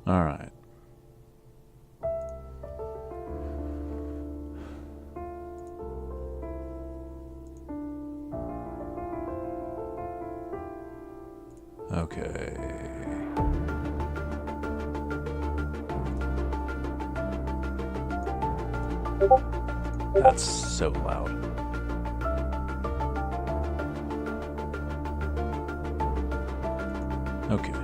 All right. Okay. That's so loud. Okay.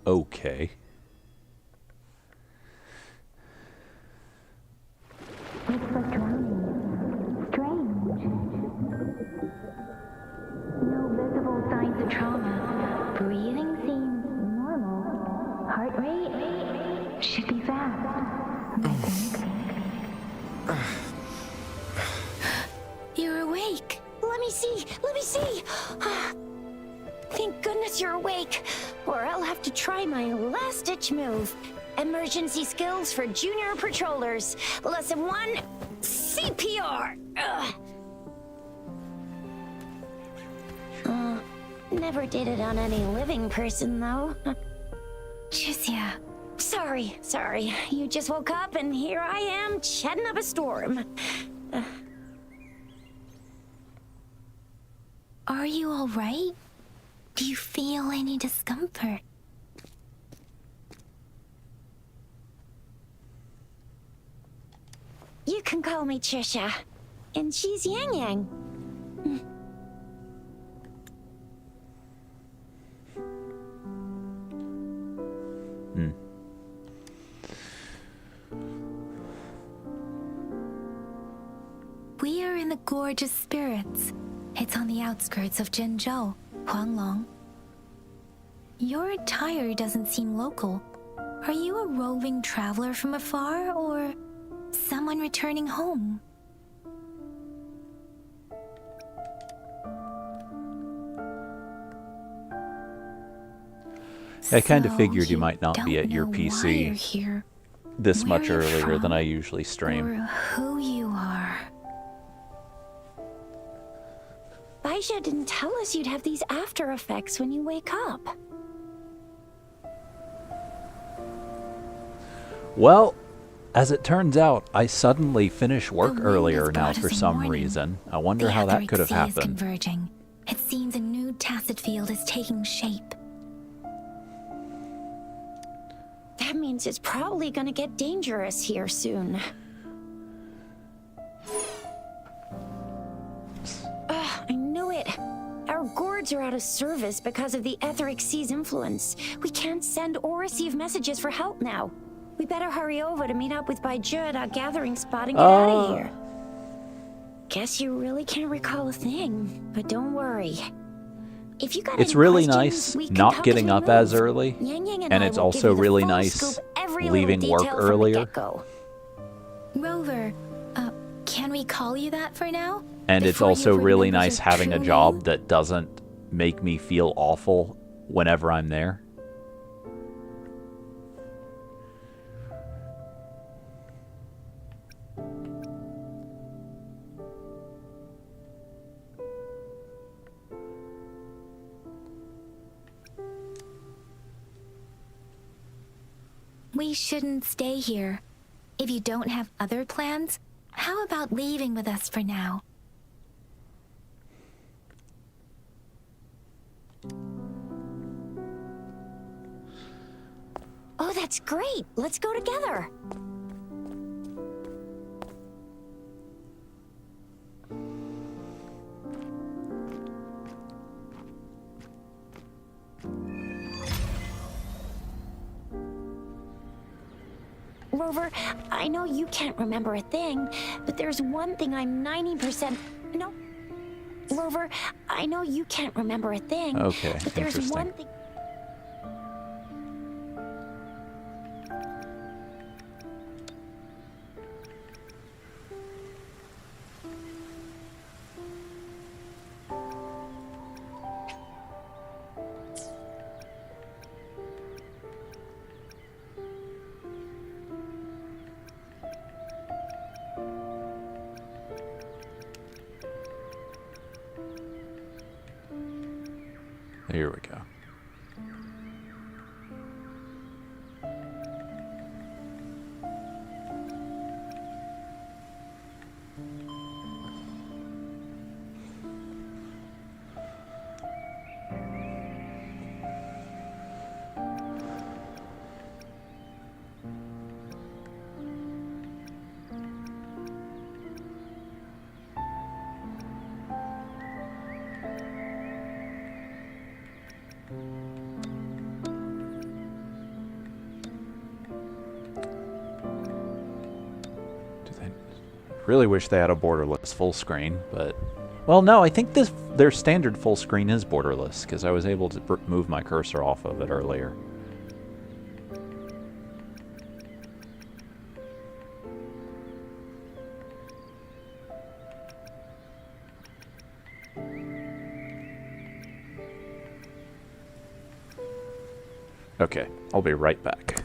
Okay. Looks like drowning. Strange. No visible signs of trauma. Breathing seems normal. Heart rate should be fast. I think. You're awake. Let me see. Let me see. Thank goodness you're awake, or I'll have to try my last-ditch move. Emergency skills for junior patrollers. Lesson 1, CPR. Never did it on any living person, though. Chisia. Sorry. You just woke up, and here I am, chatting up a storm. Are you all right? Do you feel any discomfort? You can call me Trisha, and she's Yang Yang. We are in the Gorge of Spirits. It's on the outskirts of Jinzhou, Huanglong. Your attire doesn't seem local. Are you a roving traveler from afar, or someone returning home? I kind of So figured you might not be don't at your know why you're PC here, this where much you're earlier than from, I usually stream. or who you are. Baisha didn't tell us you'd have these after effects when you wake up. Well, as it turns out, I suddenly finish work The wind earlier has now brought for us a some warning. reason. I wonder The how that Etheric could have Sea is happened. converging. It seems a new tacit field is taking shape. That means it's probably gonna get dangerous here soon. I knew it. Our gourds are out of service because of the Etheric Sea's influence. We can't send or receive messages for help now. We better hurry over to meet up with Baiju at our gathering spot and get out of here. Guess you really can't recall a thing, but don't worry. If you got It's any really questions, nice we can not talk getting as we up as move. early, Yang Yang and I it's will also give you the really full nice scoop, every leaving little work detail from the earlier. get-go. Rover, can we call you that for now? And it's Before you also really remember nice your having a true job name? that doesn't make me feel awful whenever I'm there. We shouldn't stay here. If you don't have other plans, how about leaving with us for now? Oh, that's great. Let's go together. Rover, I know you can't remember a thing, but there's one thing I'm 90%... No. Rover, I know you can't remember a thing, Okay, but there's interesting. one thing... Here we go. Really wish they had a borderless full screen, but... Well, no, I think their standard full screen is borderless, because I was able to move my cursor off of it earlier. Okay, I'll be right back.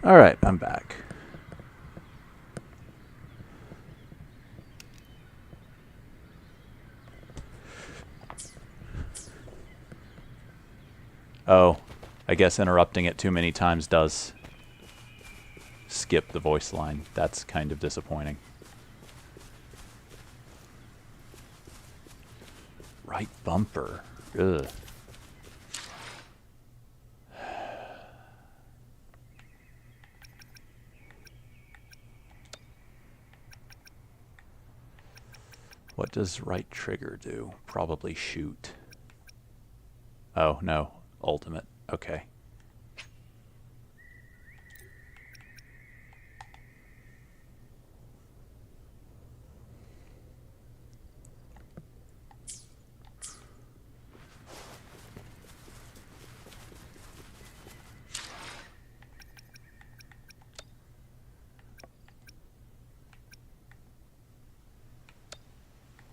Alright, I'm back. Oh, I guess interrupting it too many times does skip the voice line. That's kind of disappointing. Right bumper. Ugh. What does right trigger do? Probably shoot. Oh, no. Ultimate. Okay.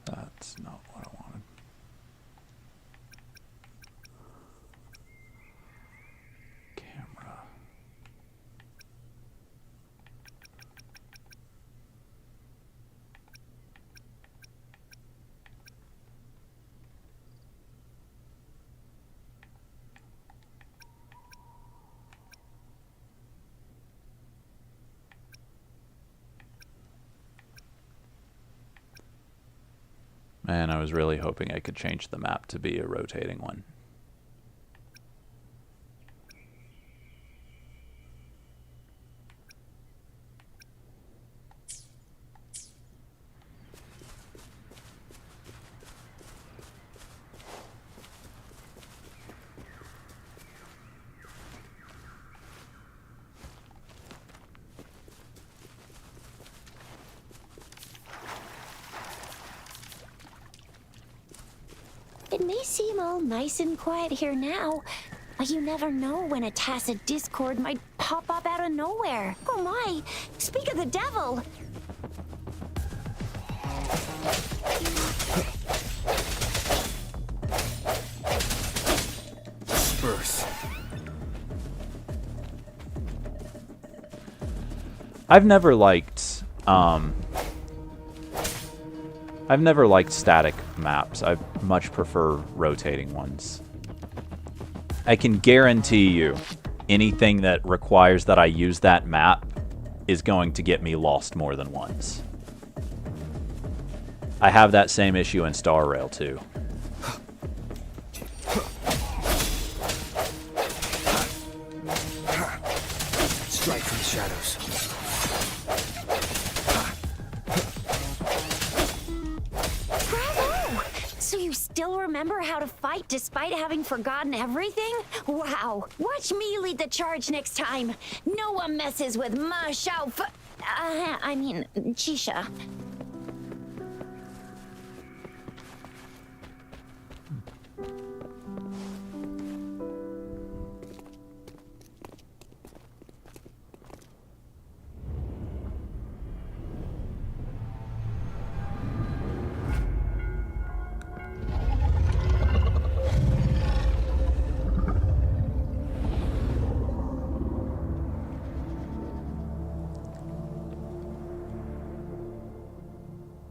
That's not what I wanted. Camera. Man, I was really hoping I could change the map to be a rotating one. It may seem all nice and quiet here now, but you never know when a tacit discord might pop up out of nowhere. Oh my! Speak of the devil! Disperse. I've never liked static maps. I much prefer rotating ones. I can guarantee you anything that requires that I use that map is going to get me lost more than once. I have that same issue in Star Rail too. Strike from the shadows. Bravo! So you still remember how to fight despite having forgotten everything? Wow! Watch me lead the charge next time. No one messes with Ma Xiao I mean, Chisha.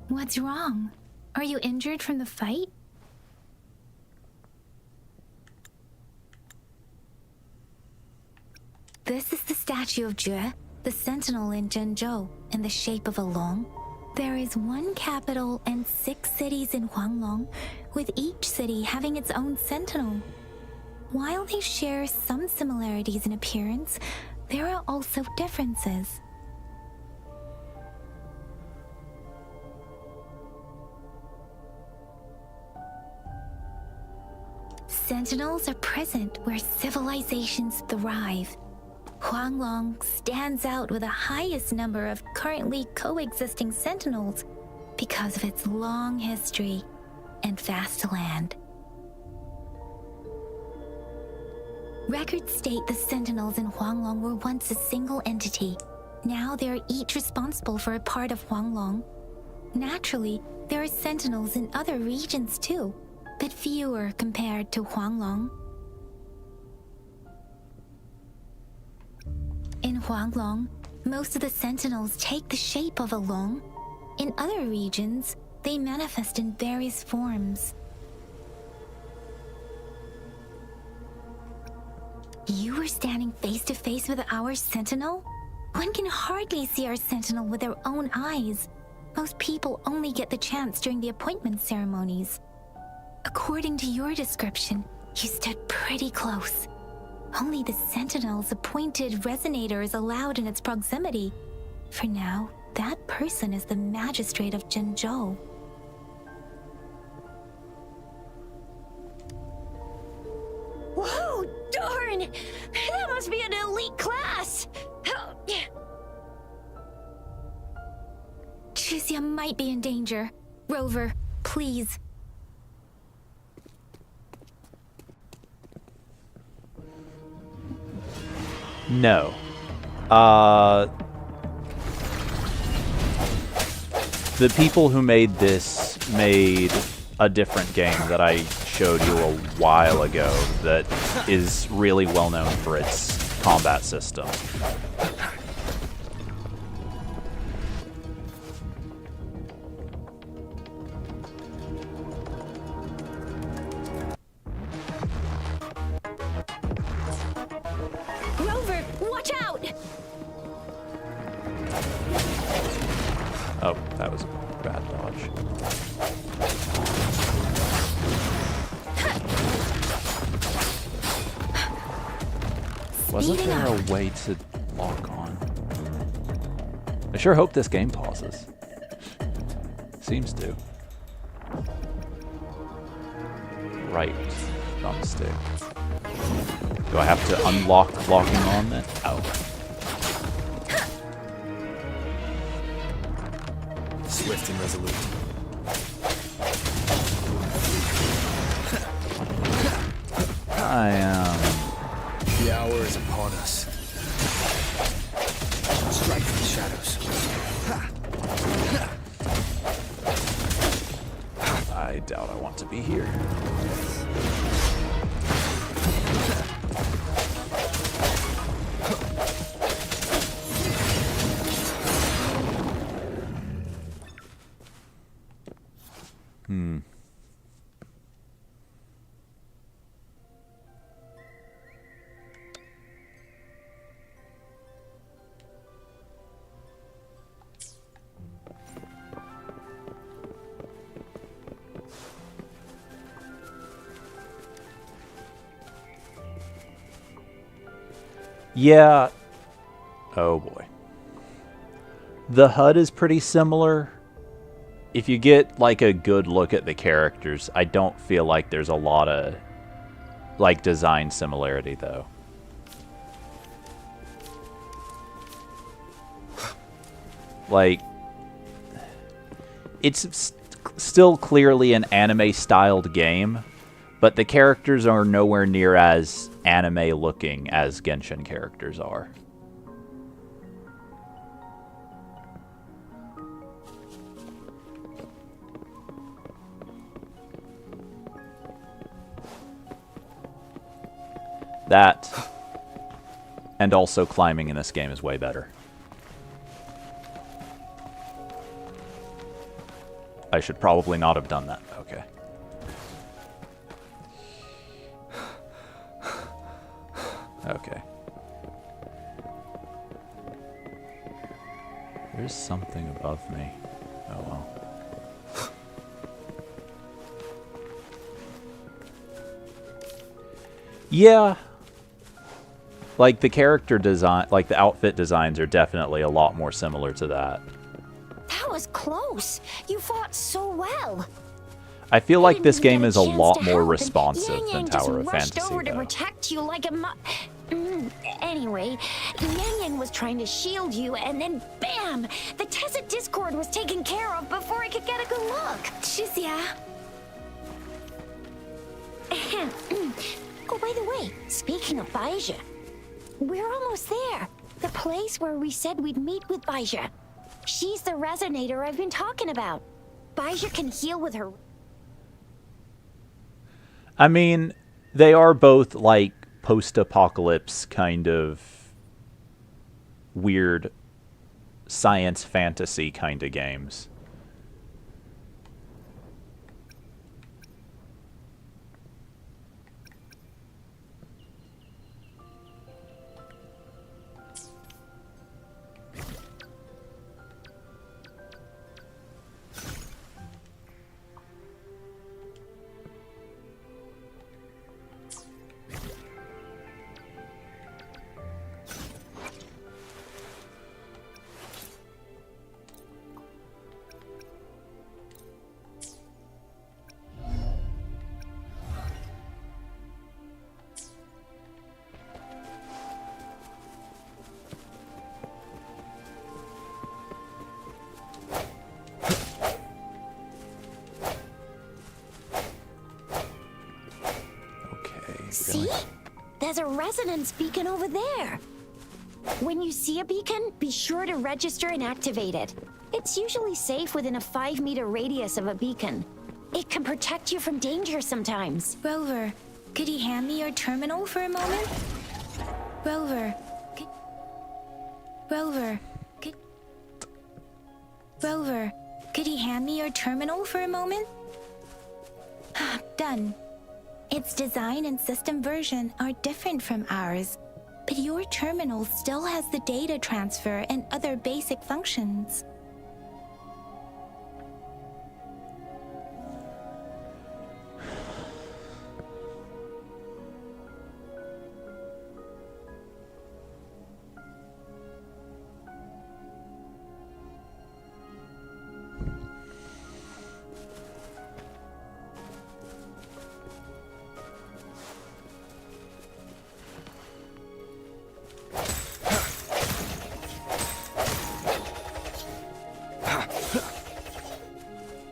What's wrong? Are you injured from the fight? This is the statue of Jue, the sentinel in Zhenzhou, in the shape of a long. There is one capital and 6 cities in Huanglong, with each city having its own sentinel. While they share some similarities in appearance, there are also differences. Sentinels are present where civilizations thrive. Huanglong stands out with the highest number of currently coexisting sentinels because of its long history and vast land. Records state the sentinels in Huanglong were once a single entity. Now they are each responsible for a part of Huanglong. Naturally, there are sentinels in other regions too, but fewer compared to Huanglong. In Huanglong, most of the sentinels take the shape of a long. In other regions, they manifest in various forms. You were standing face to face with our sentinel? One can hardly see our sentinel with their own eyes. Most people only get the chance during the appointment ceremonies. According to your description, you stood pretty close. Only the sentinel's appointed resonator is allowed in its proximity. For now, that person is the magistrate of Jinzhou. Whoa, darn! That must be an elite class! Chixia might be in danger. Rover, please. No. The people who made this made a different game that I showed you a while ago that is really well known for its combat system. Rover, watch out! Oh, that was a bad dodge. Wasn't there a way to lock on? I sure hope this game pauses. Seems to. Right thumbstick. Do I have to unlock locking on then? Oh. Swift and resolute. I am. The hour is upon us. Strike from the shadows. I doubt I want to be here. Yeah. Oh boy. The HUD is pretty similar. If you get like a good look at the characters, I don't feel like there's a lot of like design similarity though. Like it's still clearly an anime styled game, but the characters are nowhere near as anime looking as Genshin characters are. That, and also climbing in this game is way better. I should probably not have done that. Okay. Okay. There's something above me. Oh well. Yeah. Like the character design, like the outfit designs are definitely a lot more similar to that. That was close. You fought so well. I feel like this game Didn't is a get chance lot to more help, responsive and than Yang Yang Tower of just rushed Fantasy, over to though. protect you like a Anyway, Yang Yang was trying to shield you, and then bam! The Tessa Discord was taken care of before I could get a good look. Chixia. Oh, by the way, speaking of Baizha, we're almost there. The place where we said we'd meet with Baizha. She's the resonator I've been talking about. Baizha can heal with her. I mean, they are both like post-apocalypse kind of weird science fantasy kind of games. See? There's a resonance beacon over there. When you see a beacon, be sure to register and activate it. It's usually safe within a 5-meter radius of a beacon. It can protect you from danger sometimes. Rover, could you hand me your terminal for a moment? Rover, could... Rover, could... Rover, could you hand me your terminal for a moment? Done. Its design and system version are different from ours, but your terminal still has the data transfer and other basic functions.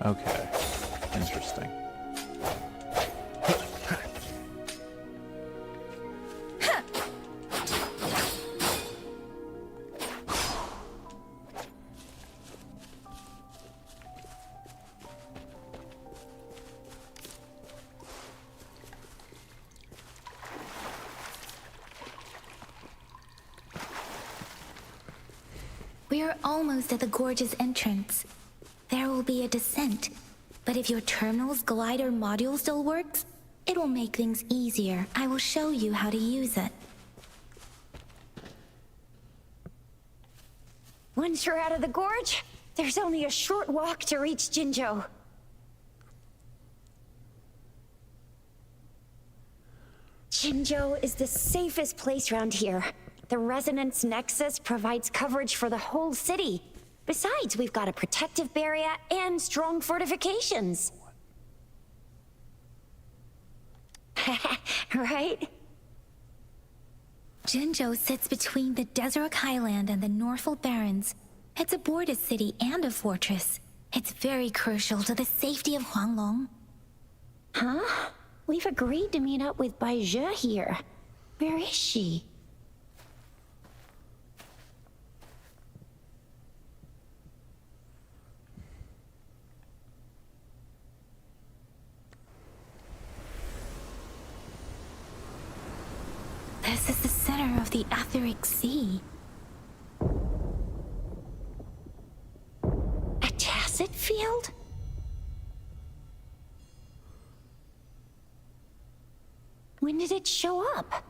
Okay, interesting. We are almost at the gorge's entrance. There will be a descent, but if your terminal's glider module still works, it will make things easier. I will show you how to use it. Once you're out of the gorge, there's only a short walk to reach Jinzhou. Jinzhou is the safest place around here. The Resonance Nexus provides coverage for the whole city. Besides, we've got a protective barrier and strong fortifications. Right? Jinzhou sits between the Desert Highland and the Northful Barrens. It's a border city and a fortress. It's very crucial to the safety of Huanglong. Huh? We've agreed to meet up with Bai Zhe here. Where is she? This is the center of the Etheric Sea. A tacet field? When did it show up?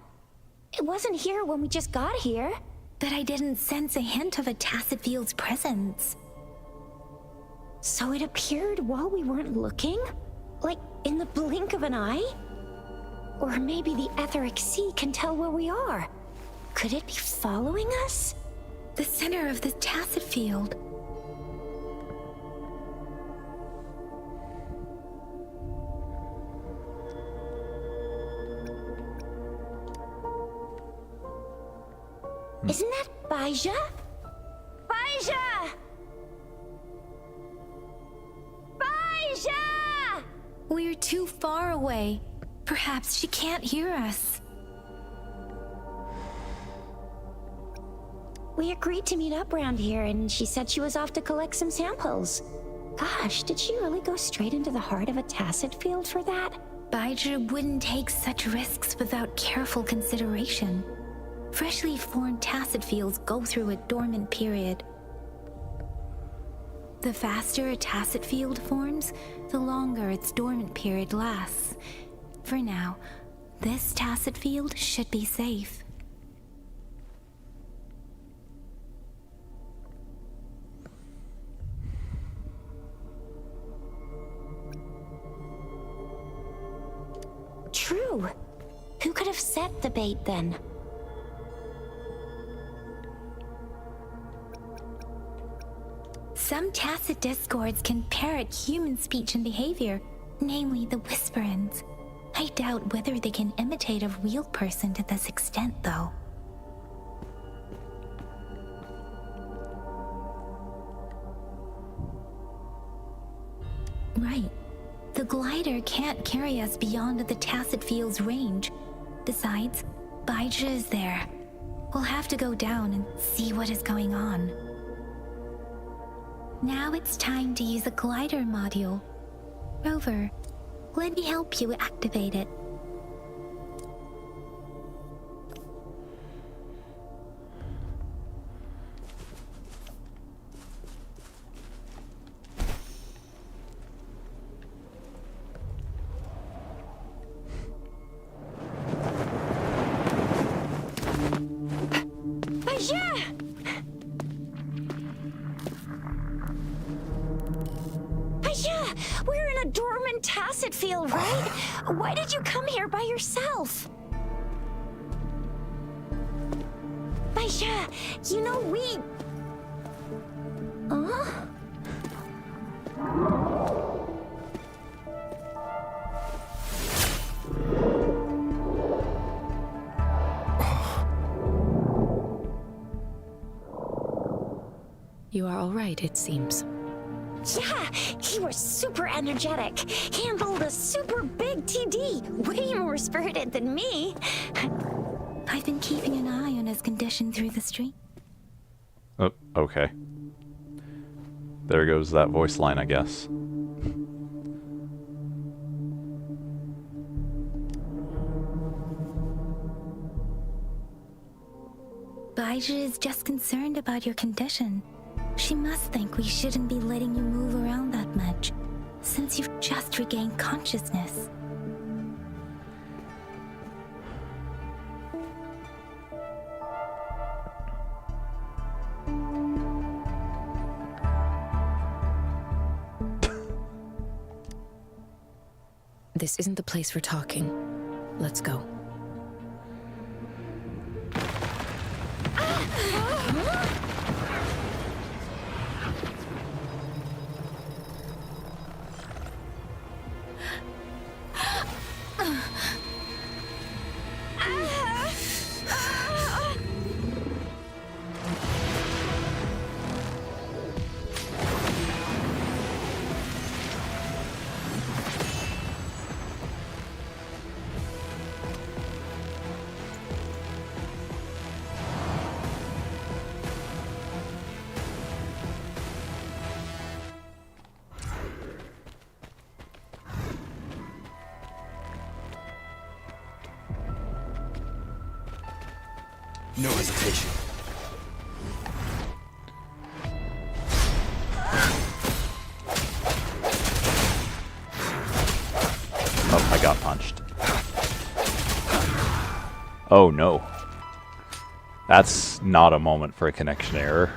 It wasn't here when we just got here. But I didn't sense a hint of a tacet field's presence. So it appeared while we weren't looking? Like in the blink of an eye? Or maybe the Etheric Sea can tell where we are. Could it be following us? The center of the tacet field. Isn't that Bai Zhe? Bai Zhe! Bai Zhe! We're too far away. Perhaps she can't hear us. We agreed to meet up around here, and she said she was off to collect some samples. Gosh, did she really go straight into the heart of a tacet field for that? Bai Zhe wouldn't take such risks without careful consideration. Freshly formed tacet fields go through a dormant period. The faster a tacet field forms, the longer its dormant period lasts. For now, this tacet field should be safe. True. Who could have set the bait then? Some tacet discords can parrot human speech and behavior, namely the whisperings. I doubt whether they can imitate a real person to this extent, though. Right. The glider can't carry us beyond the tacet field's range. Besides, Baizhi is there. We'll have to go down and see what is going on. Now it's time to use the glider module. Rover, let me help you activate it. We're in a dormant tacet field, right? Why did you come here by yourself? Baizhi, you know we... Huh? You are all right, it seems. Yeah, he was super energetic. Handled a super big TD. Way more spirited than me. I've been keeping an eye on his condition through the stream. Oh, okay. There goes that voice line, I guess. Baizhi is just concerned about your condition. She must think we shouldn't be letting you move around that much, since you've just regained consciousness. This isn't the place for talking. Let's go. No hesitation. Oh, I got punched. Oh no. That's not a moment for a connection error.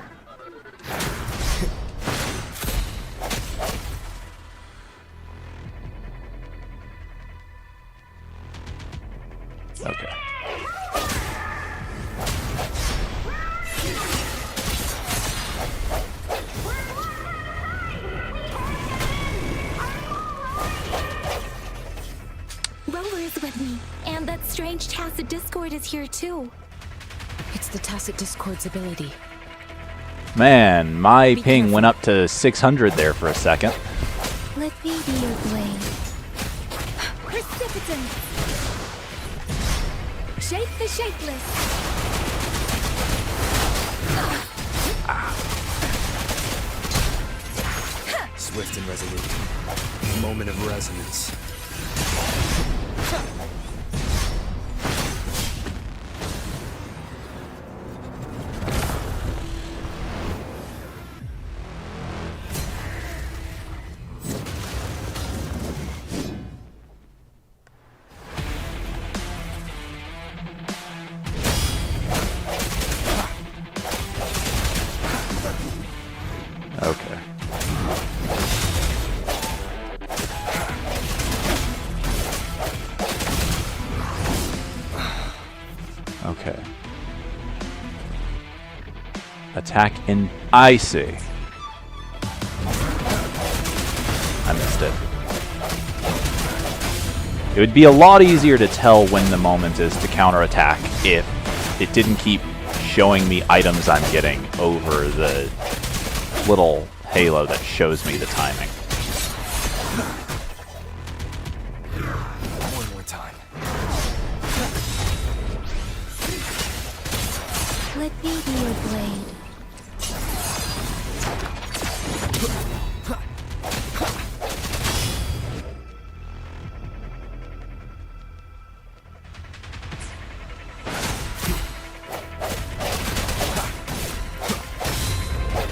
Okay. Rover is with me, and that strange tacet discord is here too. It's the Tacet Discord's ability. Man, my Be ping careful. went up to 600 there for a second. Let me be your blade. Precipitance! Shape the shapeless! Swift and resolute. Moment of resonance. Okay. Attack in... I see. I missed it. It would be a lot easier to tell when the moment is to counterattack if it didn't keep showing me items I'm getting over the little halo that shows me the timing. One more time. Let me be your blade.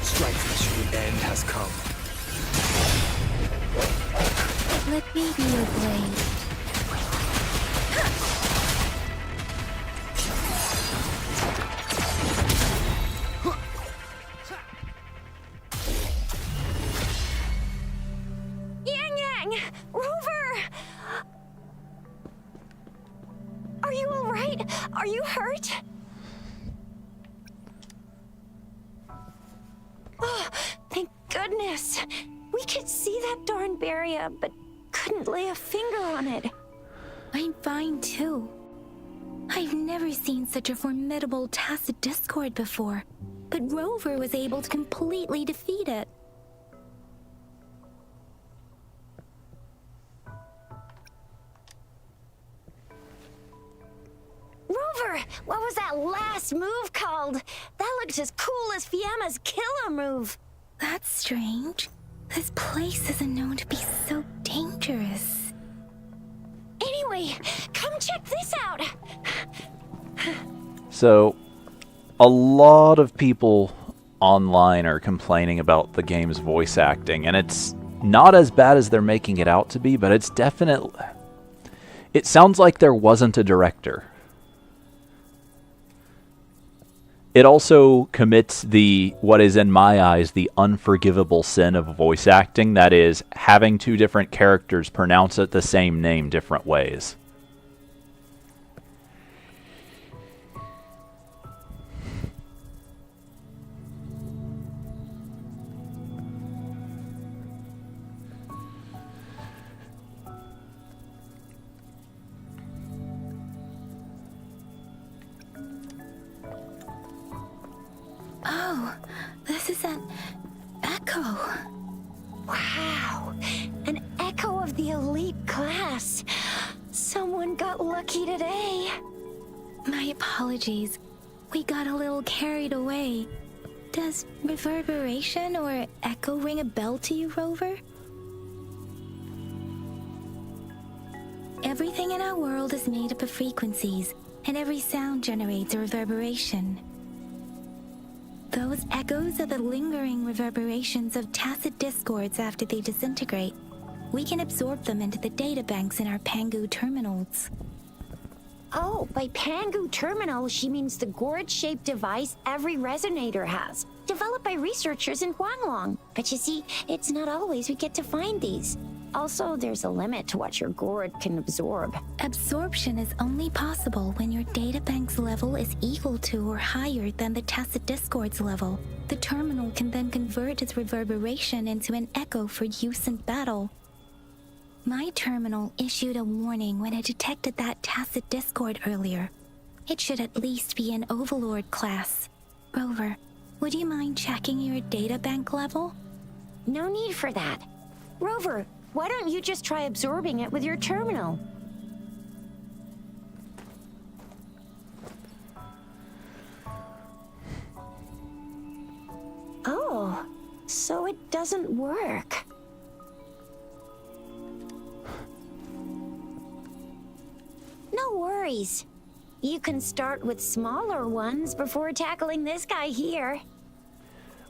Strike the end has come. Let me be your blade. Yang Yang! Rover! Are you alright? Are you hurt? Oh, thank goodness. We could see that darn barrier, but couldn't lay a finger on it. I'm fine too. I've never seen such a formidable Tacet Discord before, but Rover was able to completely defeat it. Rover, what was that last move called? That looked as cool as Fiamma's killer move. That's strange. This place isn't known to be so dangerous. Anyway, come check this out. So, a lot of people online are complaining about the game's voice acting, and it's not as bad as they're making it out to be, but it's definitely... It sounds like there wasn't a director. It also commits what is in my eyes, the unforgivable sin of voice acting, that is, having two different characters pronounce it the same name different ways. Oh, this is an echo. Wow, an echo of the elite class. Someone got lucky today. My apologies. We got a little carried away. Does reverberation or echo ring a bell to you, Rover? Everything in our world is made up of frequencies, and every sound generates a reverberation. Those echoes are the lingering reverberations of Tacet Discords after they disintegrate. We can absorb them into the databanks in our Pangu terminals. Oh, by Pangu terminal, she means the gourd-shaped device every resonator has, developed by researchers in Huanglong. But you see, it's not always we get to find these. Also, there's a limit to what your gourd can absorb. Absorption is only possible when your databank's level is equal to or higher than the Tacet Discord's level. The terminal can then convert its reverberation into an echo for use in battle. My terminal issued a warning when it detected that Tacet Discord earlier. It should at least be an Overlord class. Rover, would you mind checking your databank level? No need for that. Rover, why don't you just try absorbing it with your terminal? Oh, so it doesn't work. No worries. You can start with smaller ones before tackling this guy here.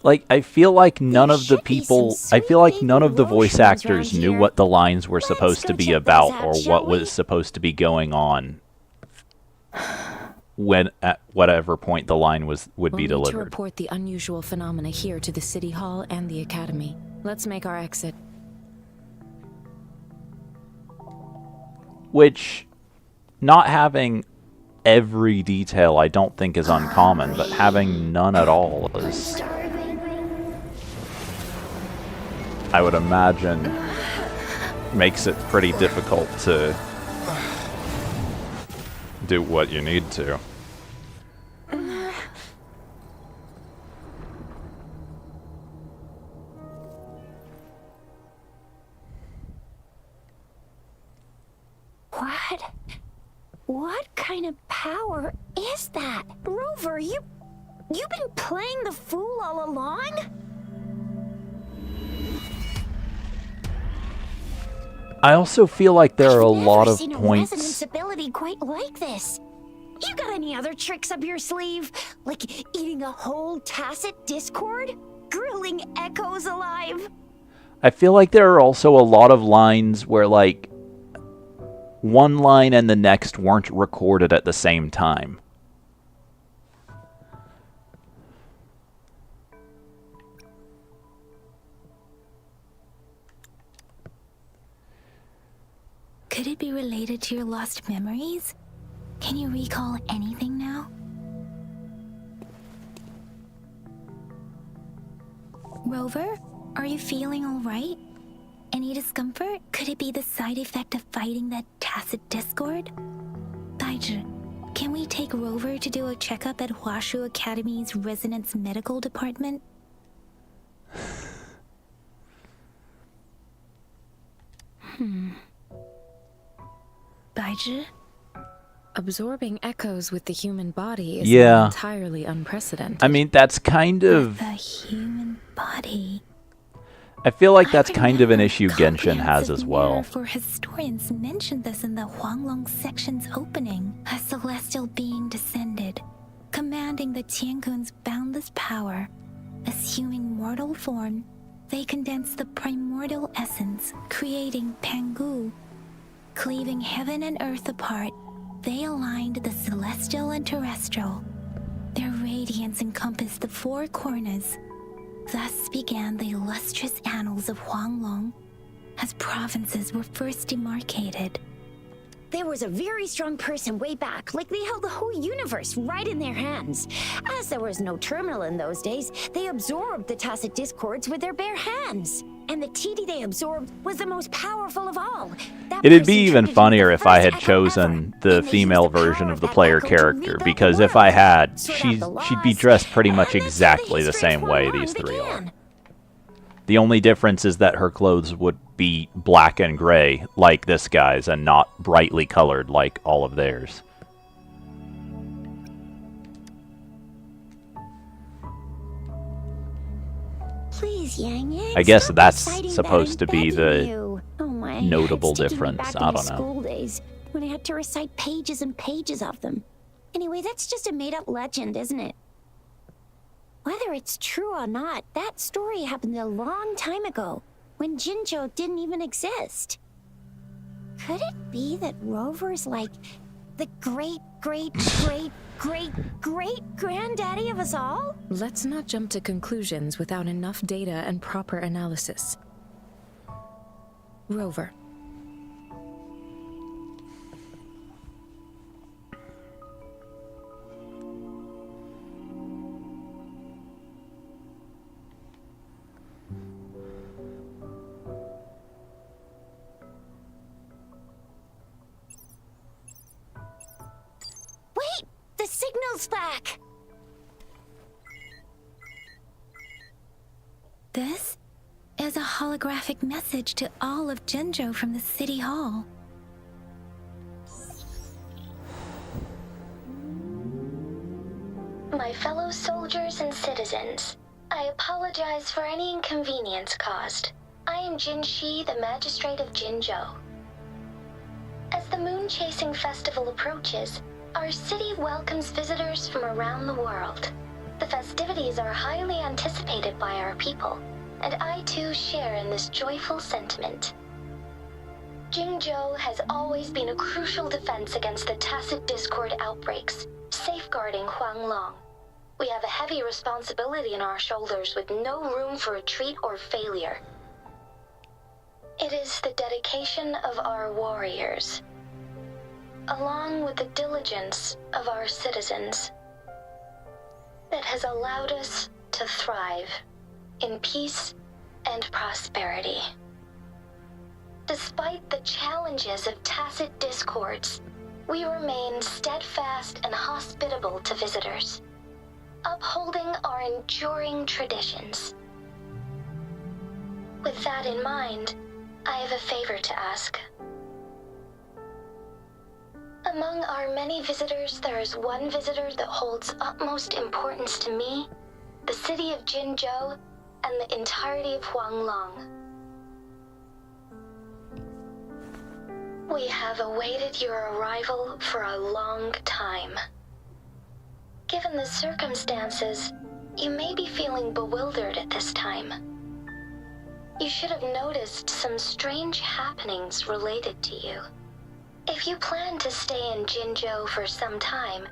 Like, I feel like none There of the should be people, some I feel like sweet none of the baby voice lotions actors around knew here. what the lines were Let's supposed go to be check those about out, or shall what we? was supposed to be going on when at whatever point the line would We'll be need to delivered. report the unusual phenomena here to the City Hall and the Academy. Let's make our exit. Which, not having every detail I don't think is uncommon, but having none at all is, I would imagine, makes it pretty difficult to do what you need to. What kind of power is that? Rover, you've been playing the fool all along? I also feel like there are a lot of I've never seen a points. resonance ability quite like this. You got any other tricks up your sleeve? Like eating a whole tacit discord? Grilling echoes alive? I feel like there are also a lot of lines where, like, one line and the next weren't recorded at the same time. Could it be related to your lost memories? Can you recall anything now? Rover, are you feeling all right? Any discomfort? Could it be the side effect of fighting that tacit discord? Daiji, can we take Rover to do a checkup at Hwashu Academy's Resonance Medical Department? Daiji? Absorbing echoes with the human body is Yeah. not entirely unprecedented. I mean, that's kind of... The human body. I feel like that's I kind of an remember issue Genshin has comprehensive as well. mirror for historians mentioned this in the Huanglong section's opening. A celestial being descended, commanding the Tiankun's boundless power. Assuming mortal form, they condensed the primordial essence, creating Pangu. Cleaving heaven and earth apart, they aligned the celestial and terrestrial. Their radiance encompassed the four corners. Thus began the illustrious annals of Huanglong, as provinces were first demarcated. There was a very strong person way back, like they held the whole universe right in their hands. As there was no terminal in those days, they absorbed the tacit discords with their bare hands. And the TD they absorbed was the most powerful of all. That It'd person be even turned into funnier the if I first had echo chosen ever. the And they female used the power version of the that player echo to character, rebuild the because if I world, had, sort out the she'd be loss, dressed pretty much and that's how the exactly the history of same way Huanglong these three are. began. The only difference is that her clothes would be black and gray, like this guy's, and not brightly colored like all of theirs. Please, Yang Yang. I guess stop that's reciting supposed that to be and the begging you. Oh my, notable it's taking me difference. back I to my don't know. School days when I had to recite pages and pages of them. Anyway, that's just a made-up legend, isn't it? Whether it's true or not, that story happened a long time ago, when Jinzhou didn't even exist. Could it be that Rover's like the great-great-great-great-great-granddaddy of us all? Let's not jump to conclusions without enough data and proper analysis. Rover. Wait! The signal's back! This is a holographic message to all of Jinzhou from the City Hall. My fellow soldiers and citizens, I apologize for any inconvenience caused. I am Jin Shi, the Magistrate of Jinzhou. As the Moon Chasing Festival approaches, our city welcomes visitors from around the world. The festivities are highly anticipated by our people, and I too share in this joyful sentiment. Jinzhou has always been a crucial defense against the tacit discord outbreaks, safeguarding Huanglong. We have a heavy responsibility on our shoulders with no room for retreat or failure. It is the dedication of our warriors. along with the diligence of our citizens, that has allowed us to thrive in peace and prosperity. Despite the challenges of tacit discords, we remain steadfast and hospitable to visitors, upholding our enduring traditions. With that in mind, I have a favor to ask. Among our many visitors, there is one visitor that holds utmost importance to me, the city of Jinzhou, and the entirety of Huanglong. We have awaited your arrival for a long time. Given the circumstances, you may be feeling bewildered at this time. You should have noticed some strange happenings related to you. If you plan to stay in Jinzhou for some time,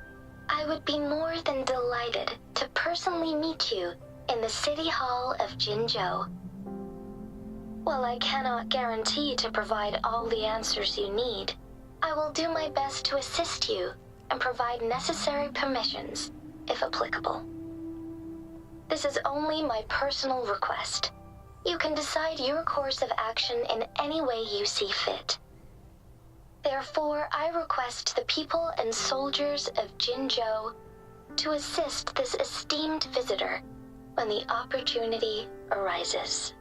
I would be more than delighted to personally meet you in the City Hall of Jinzhou. While I cannot guarantee to provide all the answers you need, I will do my best to assist you and provide necessary permissions, if applicable. This is only my personal request. You can decide your course of action in any way you see fit. Therefore, I request the people and soldiers of Jinzhou to assist this esteemed visitor when the opportunity arises.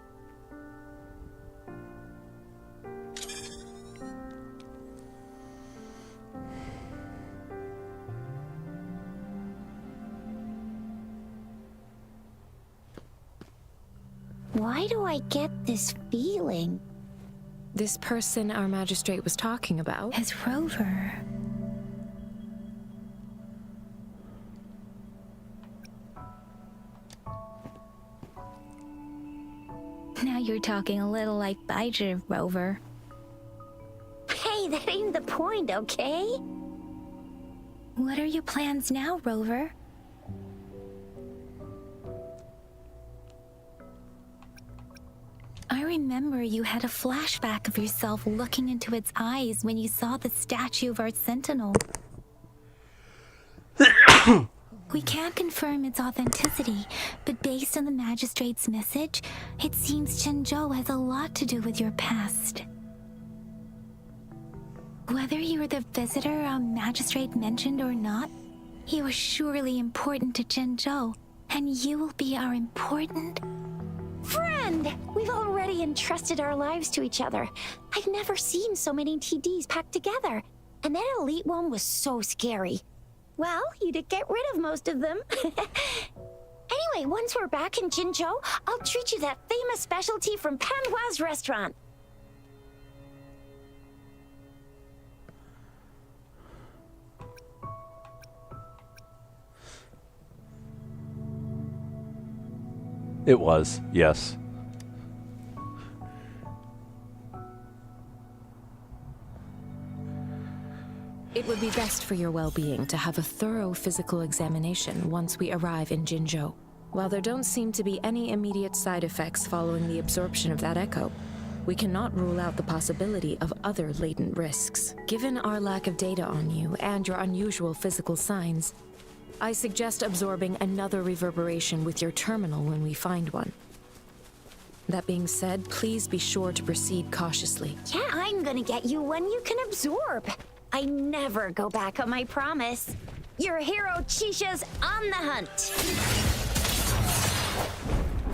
Why do I get this feeling? This person our magistrate was talking about? As Rover. Now you're talking a little like Baizhi, Rover. Hey, that ain't the point, okay? What are your plans now, Rover? I remember you had a flashback of yourself looking into its eyes when you saw the statue of our sentinel. We can't confirm its authenticity, but based on the magistrate's message, it seems Jinzhou has a lot to do with your past. Whether you're the visitor our magistrate mentioned or not, you are surely important to Jinzhou, and you will be our important Friend! We've already entrusted our lives to each other. I've never seen so many TDs packed together. And that elite one was so scary. Well, you did get rid of most of them. Anyway, once we're back in Jinzhou, I'll treat you that famous specialty from Panhua's restaurant. It was, yes. It would be best for your well-being to have a thorough physical examination once we arrive in Jinzhou. While there don't seem to be any immediate side effects following the absorption of that echo, we cannot rule out the possibility of other latent risks. Given our lack of data on you and your unusual physical signs, I suggest absorbing another reverberation with your terminal when we find one. That being said, please be sure to proceed cautiously. Yeah, I'm gonna get you one you can absorb. I never go back on my promise. Your hero Chisha's on the hunt.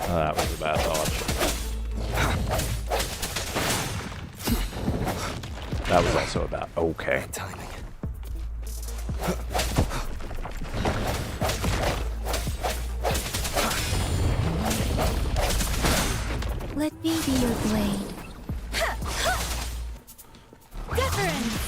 That was a bad dodge. That was also a bad... Okay. Timing. Let me be your blade. Deference!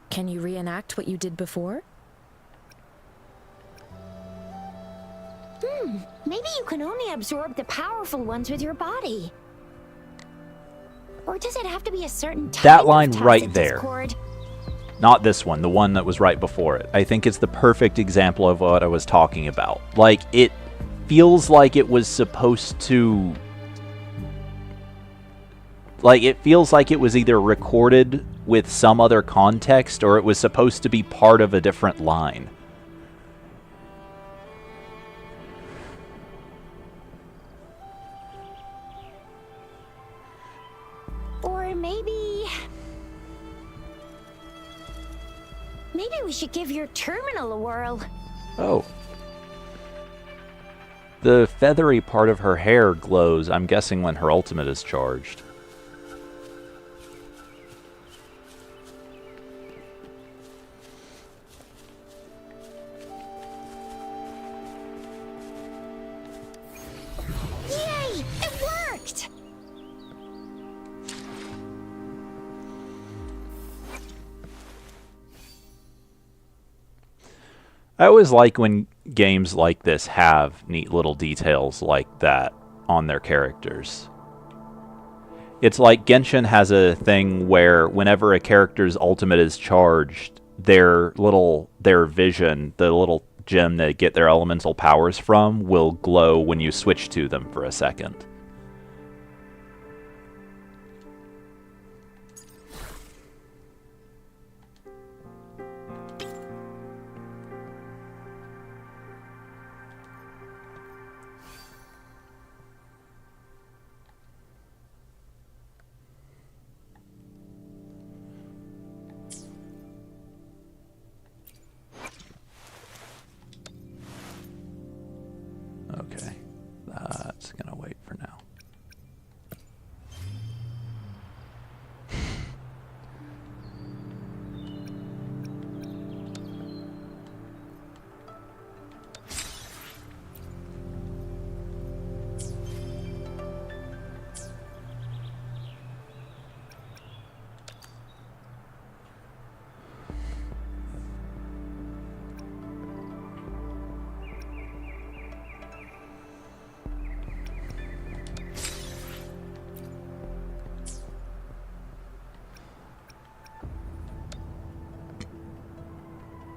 Can you reenact what you did before? Maybe you can only absorb the powerful ones with your body. Or does it have to be a certain type That line of right Tacit there. Discord? Not this one, the one that was right before it. I think it's the perfect example of what I was talking about. Like, it feels like it was supposed to... Like, it feels like it was either recorded with some other context or it was supposed to be part of a different line. Or maybe we should give your terminal a whirl. Oh. The feathery part of her hair glows, I'm guessing, when her ultimate is charged. Yay! It worked! I always like when games like this have neat little details like that on their characters. It's like Genshin has a thing where whenever a character's ultimate is charged, their vision, the little gem they get their elemental powers from, will glow when you switch to them for a second. Okay, that's gonna wait for now.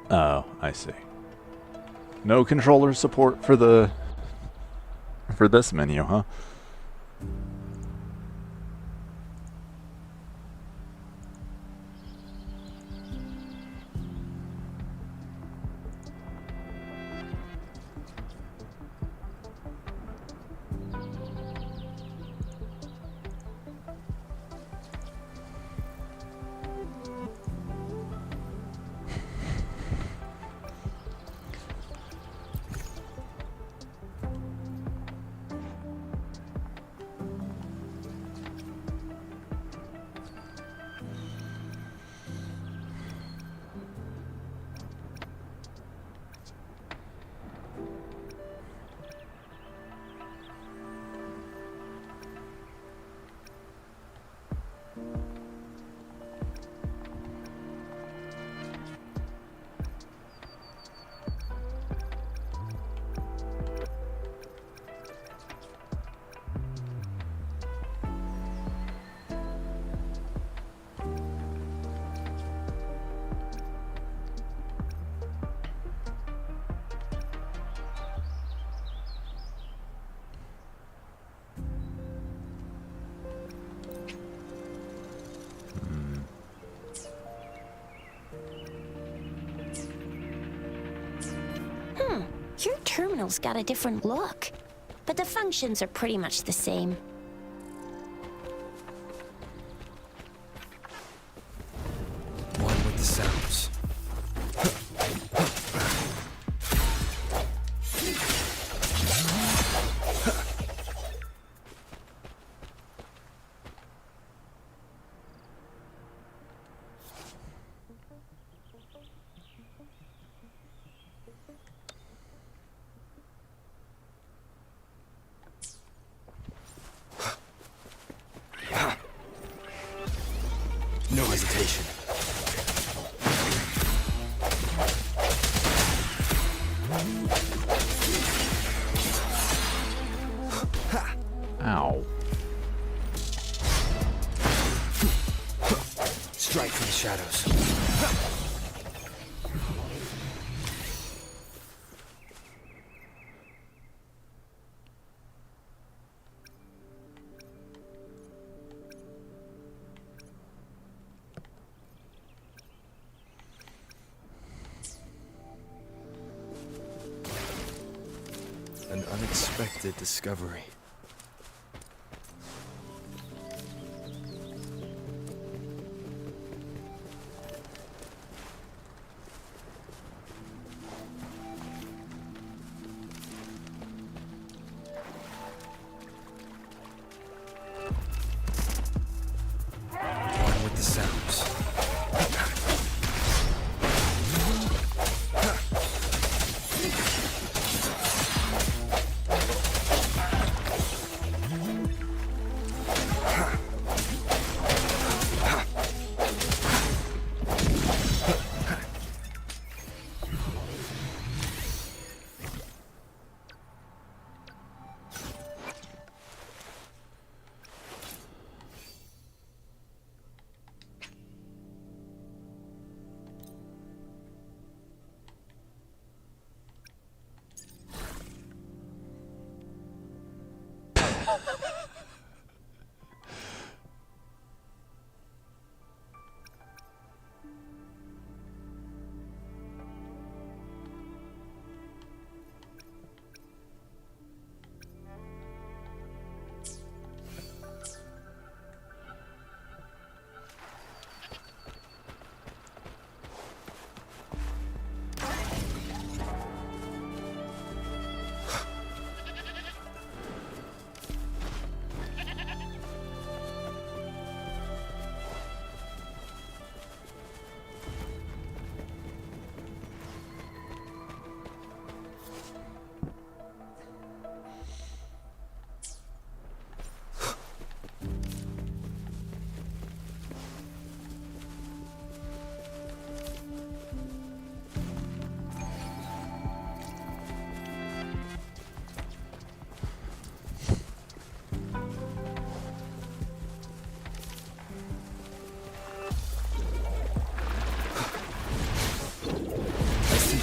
Oh, I see. No controller support for this menu, huh? Your terminal's got a different look, but the functions are pretty much the same. One with the sounds. No hesitation. Ow. Strike from the shadows. An unexpected discovery. One with the sounds.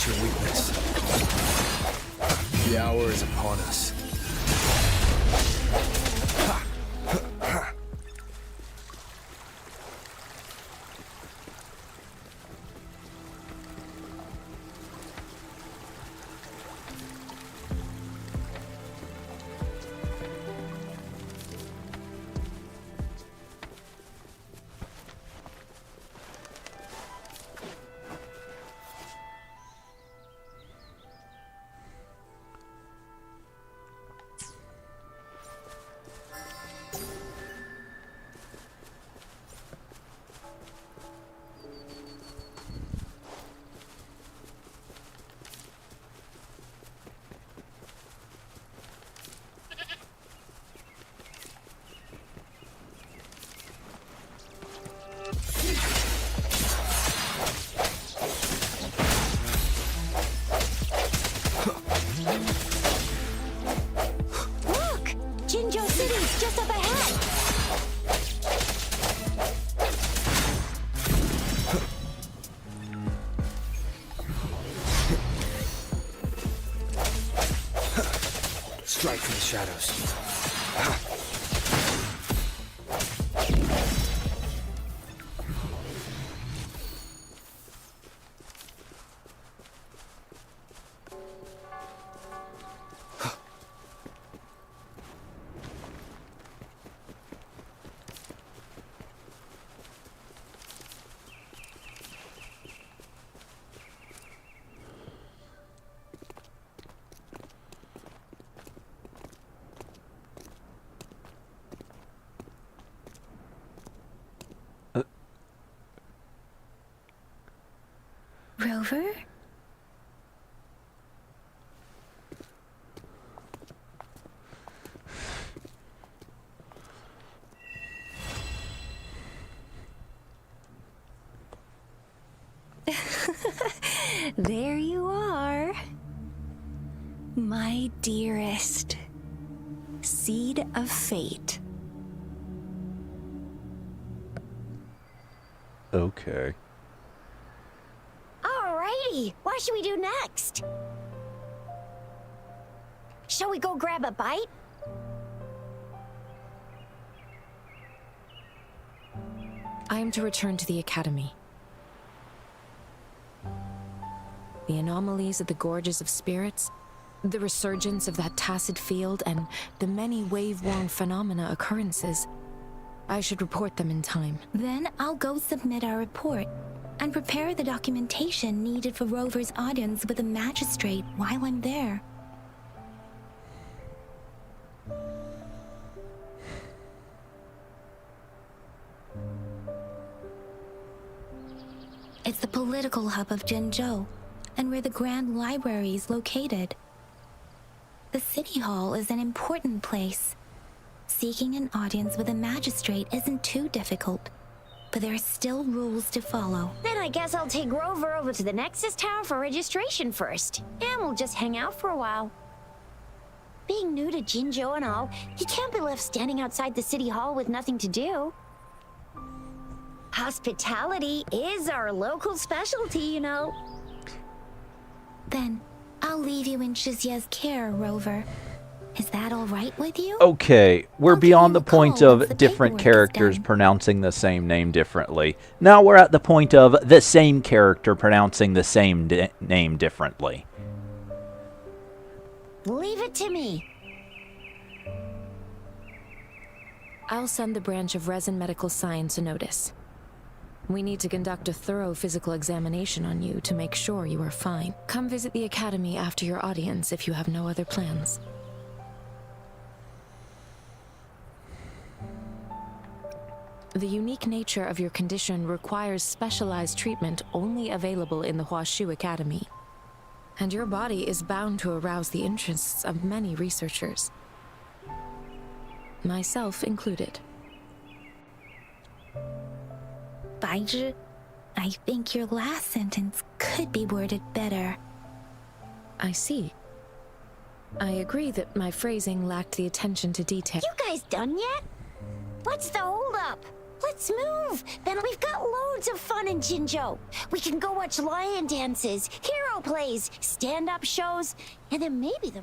Your weakness. The hour is upon us. Look! Jinzhou City's just up ahead! Strike from the shadows. Rover? There you are. My dearest. Seed of Fate. Okay. Alrighty, what should we do next? Shall we go grab a bite? I am to return to the Academy. The anomalies of the Gorges of Spirits, the resurgence of that tacit field, and the many wave-worn phenomena occurrences. I should report them in time. Then I'll go submit our report and prepare the documentation needed for Rover's audience with the magistrate while I'm there. It's the political hub of Jinzhou, and where the Grand Library is located. The City Hall is an important place. Seeking an audience with a magistrate isn't too difficult, but there are still rules to follow. Then I guess I'll take Rover over to the Nexus Tower for registration first, and we'll just hang out for a while. Being new to Jinzhou and all, he can't be left standing outside the City Hall with nothing to do. Hospitality is our local specialty, you know. Then, I'll leave you in Shizia's care, Rover. Is that all right with you? Okay, we're I'll give beyond you the a call point once of the different paperwork is characters done. pronouncing the same name differently. Now we're at the point of the same character pronouncing the same name differently. Leave it to me. I'll send the branch of Resin Medical Science a notice. We need to conduct a thorough physical examination on you to make sure you are fine. Come visit the Academy after your audience if you have no other plans. The unique nature of your condition requires specialized treatment only available in the Huashu Academy. And your body is bound to arouse the interests of many researchers. Myself included. Baizhi, I think your last sentence could be worded better. I see. I agree that my phrasing lacked the attention to detail. You guys done yet? What's the holdup? Let's move! Then we've got loads of fun in Jinzhou. We can go watch lion dances, hero plays, stand-up shows, and then maybe the...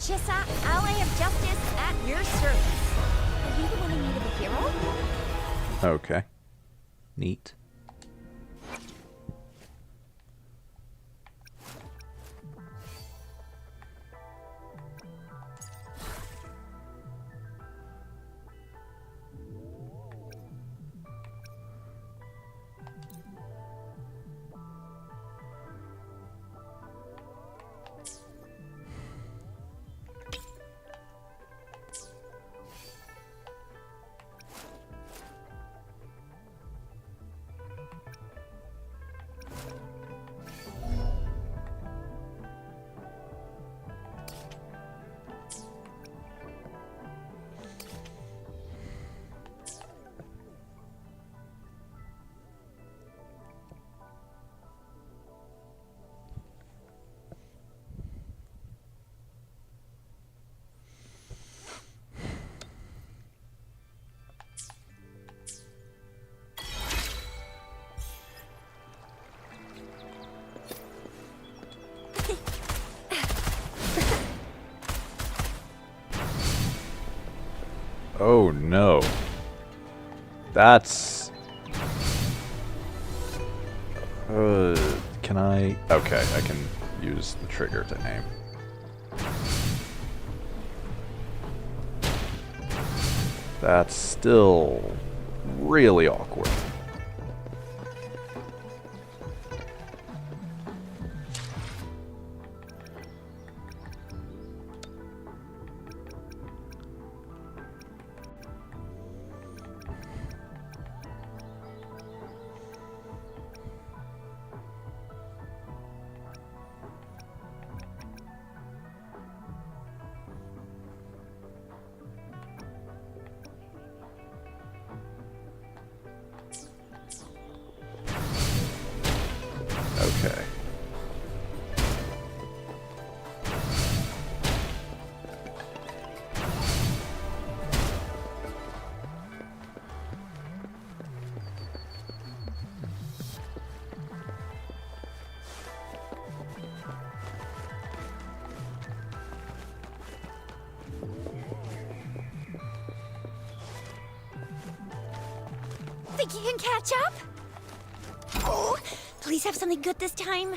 Chissa, ally of justice at your service. Are you the one in need of a hero? Okay. Neat. Oh no. That's... can I... Okay, I can use the trigger to aim. That's still really awkward. Okay. Think you can catch up? Oh, please have something good this time.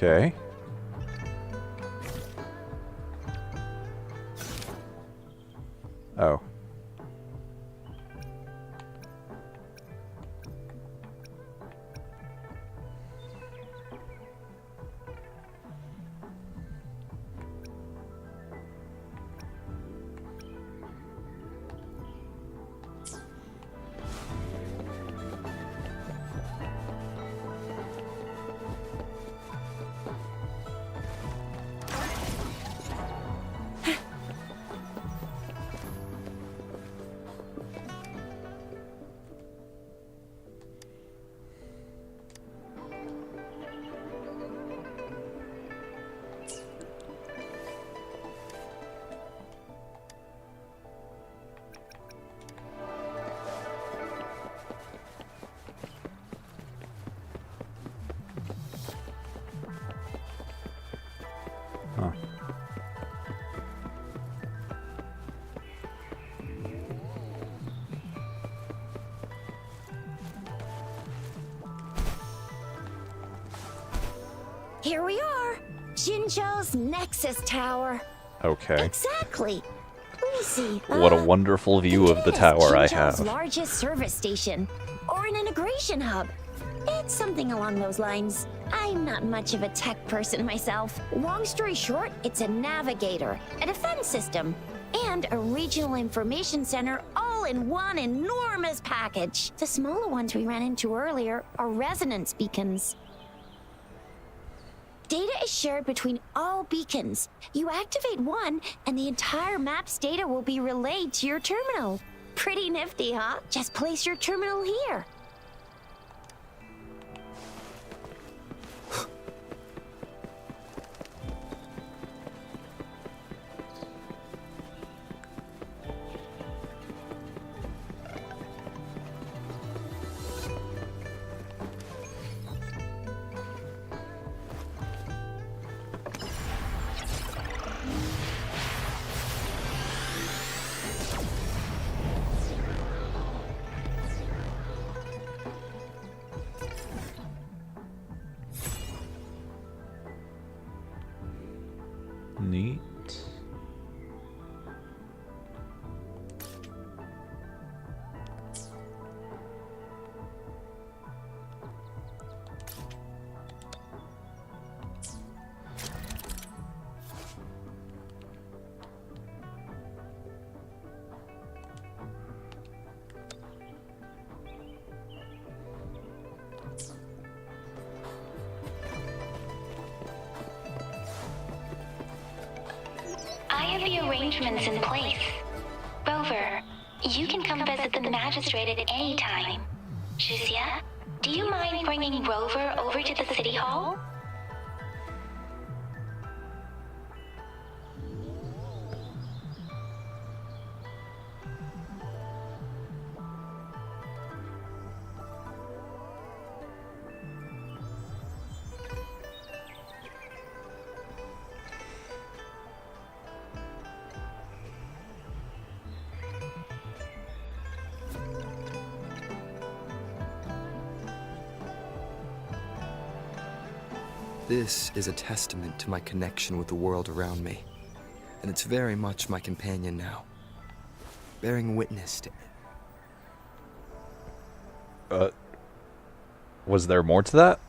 Okay. Oh. Huh. Here we are, Jinzhou's Nexus Tower. Okay. Exactly. Let me see. What a wonderful view of the tower I have. Jinzhou's largest service station, or an integration hub. It's something along those lines. I'm not much of a tech person myself. Long story short, it's a navigator, a defense system, and a regional information center all in one enormous package. The smaller ones we ran into earlier are resonance beacons. Data is shared between all beacons. You activate one, and the entire map's data will be relayed to your terminal. Pretty nifty, huh? Just place your terminal here. Neat. I have the arrangements in place. Rover, you can come visit the magistrate at any time. Juzia, do you mind bringing Rover over to the city hall? This is a testament to my connection with the world around me, and it's very much my companion now, bearing witness to it. Was there more to that?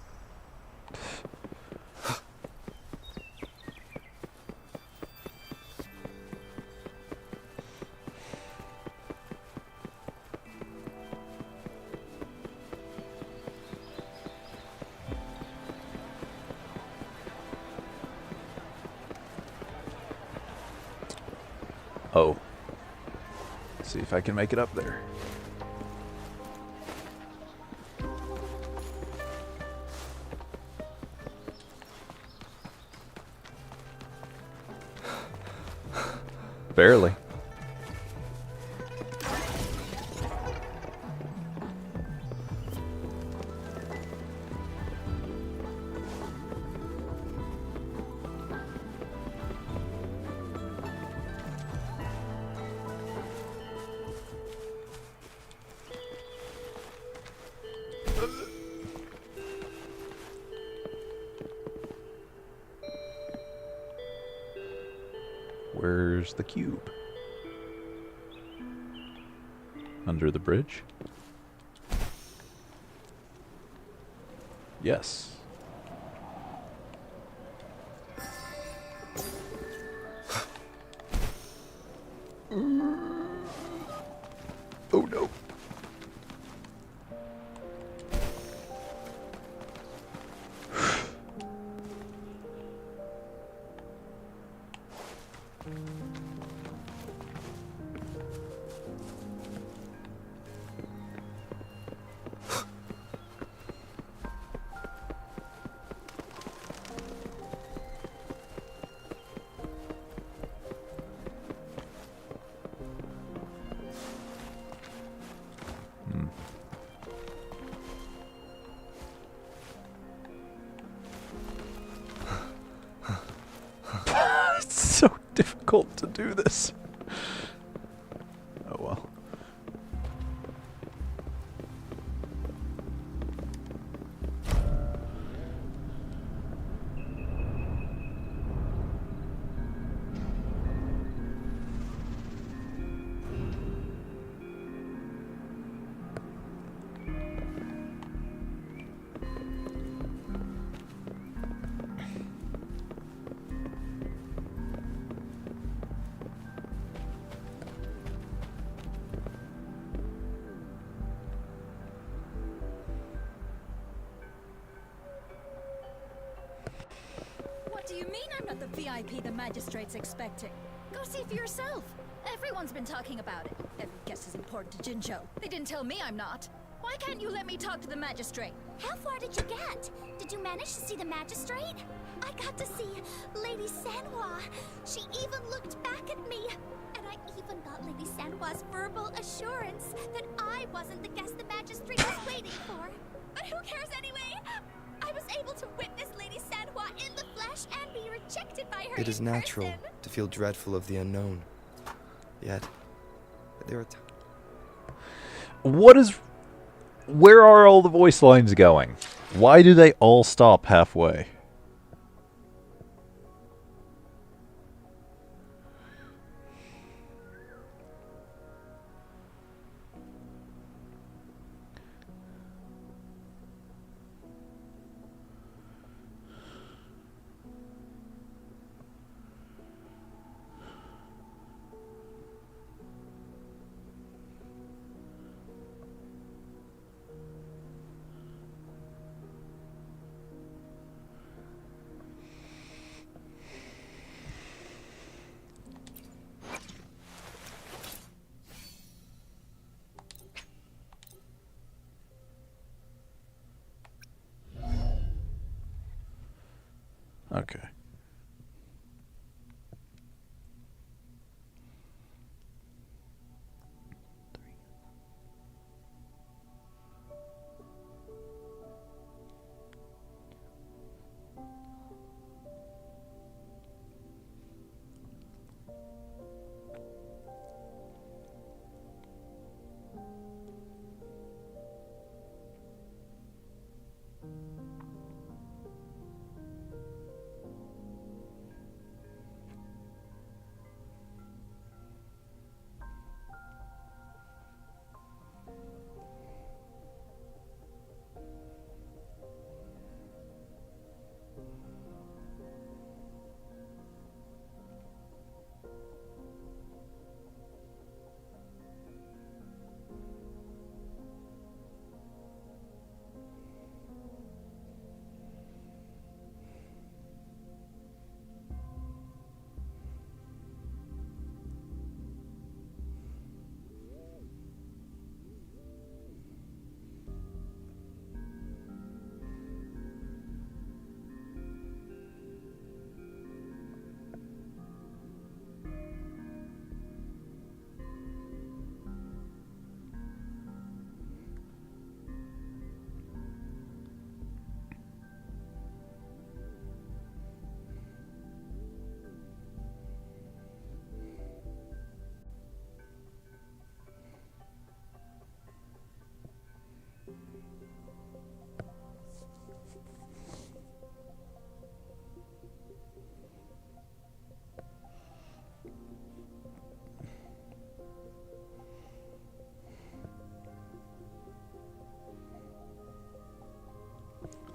Oh. Let's see if I can make it up there. Barely. Where's the cube? Under the bridge? Yes. Oh no. It's so difficult to do this. Oh well. What do you mean I'm not the VIP the magistrate's expecting? Go see for yourself. Everyone's been talking about it. Every guest is important to Jinzhou. They didn't tell me I'm not. Why can't you let me talk to the magistrate? How far did you get? Did you manage to see the magistrate? I got to see Lady Sanhua. She even looked back at me. And I even got Lady Sanhua's verbal assurance that I wasn't the guest the magistrate was waiting for. But who cares anyway? I was able to witness Lady Sanhua in the flesh and be rejected by her. It is natural to feel dreadful of the unknown. Yet, there are times. Where are all the voice lines going? Why do they all stop halfway? Okay.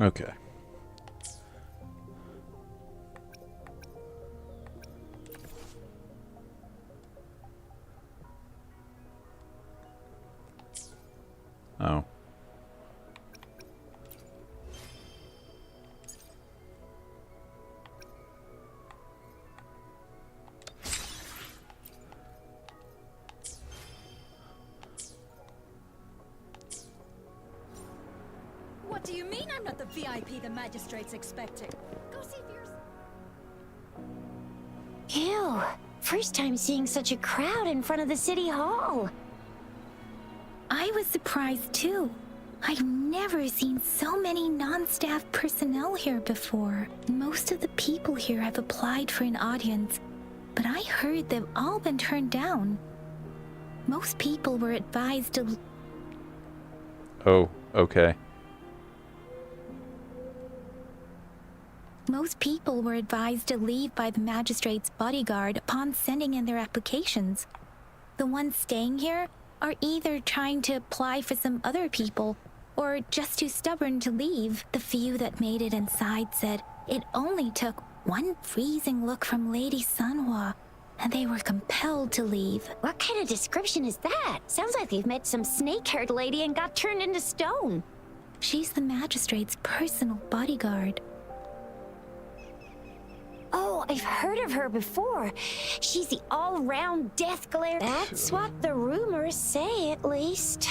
Okay. Oh. What do you mean I'm not the VIP the magistrate's expecting? Go see for yourself. Ew. First time seeing such a crowd in front of the city hall. I was surprised too. I've never seen so many non-staff personnel here before. Most of the people here have applied for an audience, but I heard they've all been turned down. Most people were advised to... Oh, okay. Most people were advised to leave by the magistrate's bodyguard upon sending in their applications. The ones staying here are either trying to apply for some other people or just too stubborn to leave. The few that made it inside said it only took one freezing look from Lady Sanhua and they were compelled to leave. What kind of description is that? Sounds like they've met some snake-haired lady and got turned into stone. She's the magistrate's personal bodyguard. Oh, I've heard of her before. She's the all-round death glare. That's what the rumors say, at least.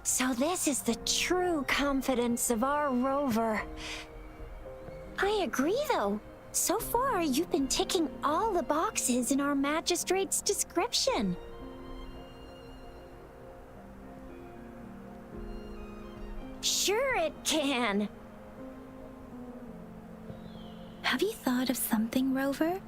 So this is the true confidence of our rover. I agree, though. So far, you've been ticking all the boxes in our magistrate's description. Sure it can. Have you thought of something, Rover?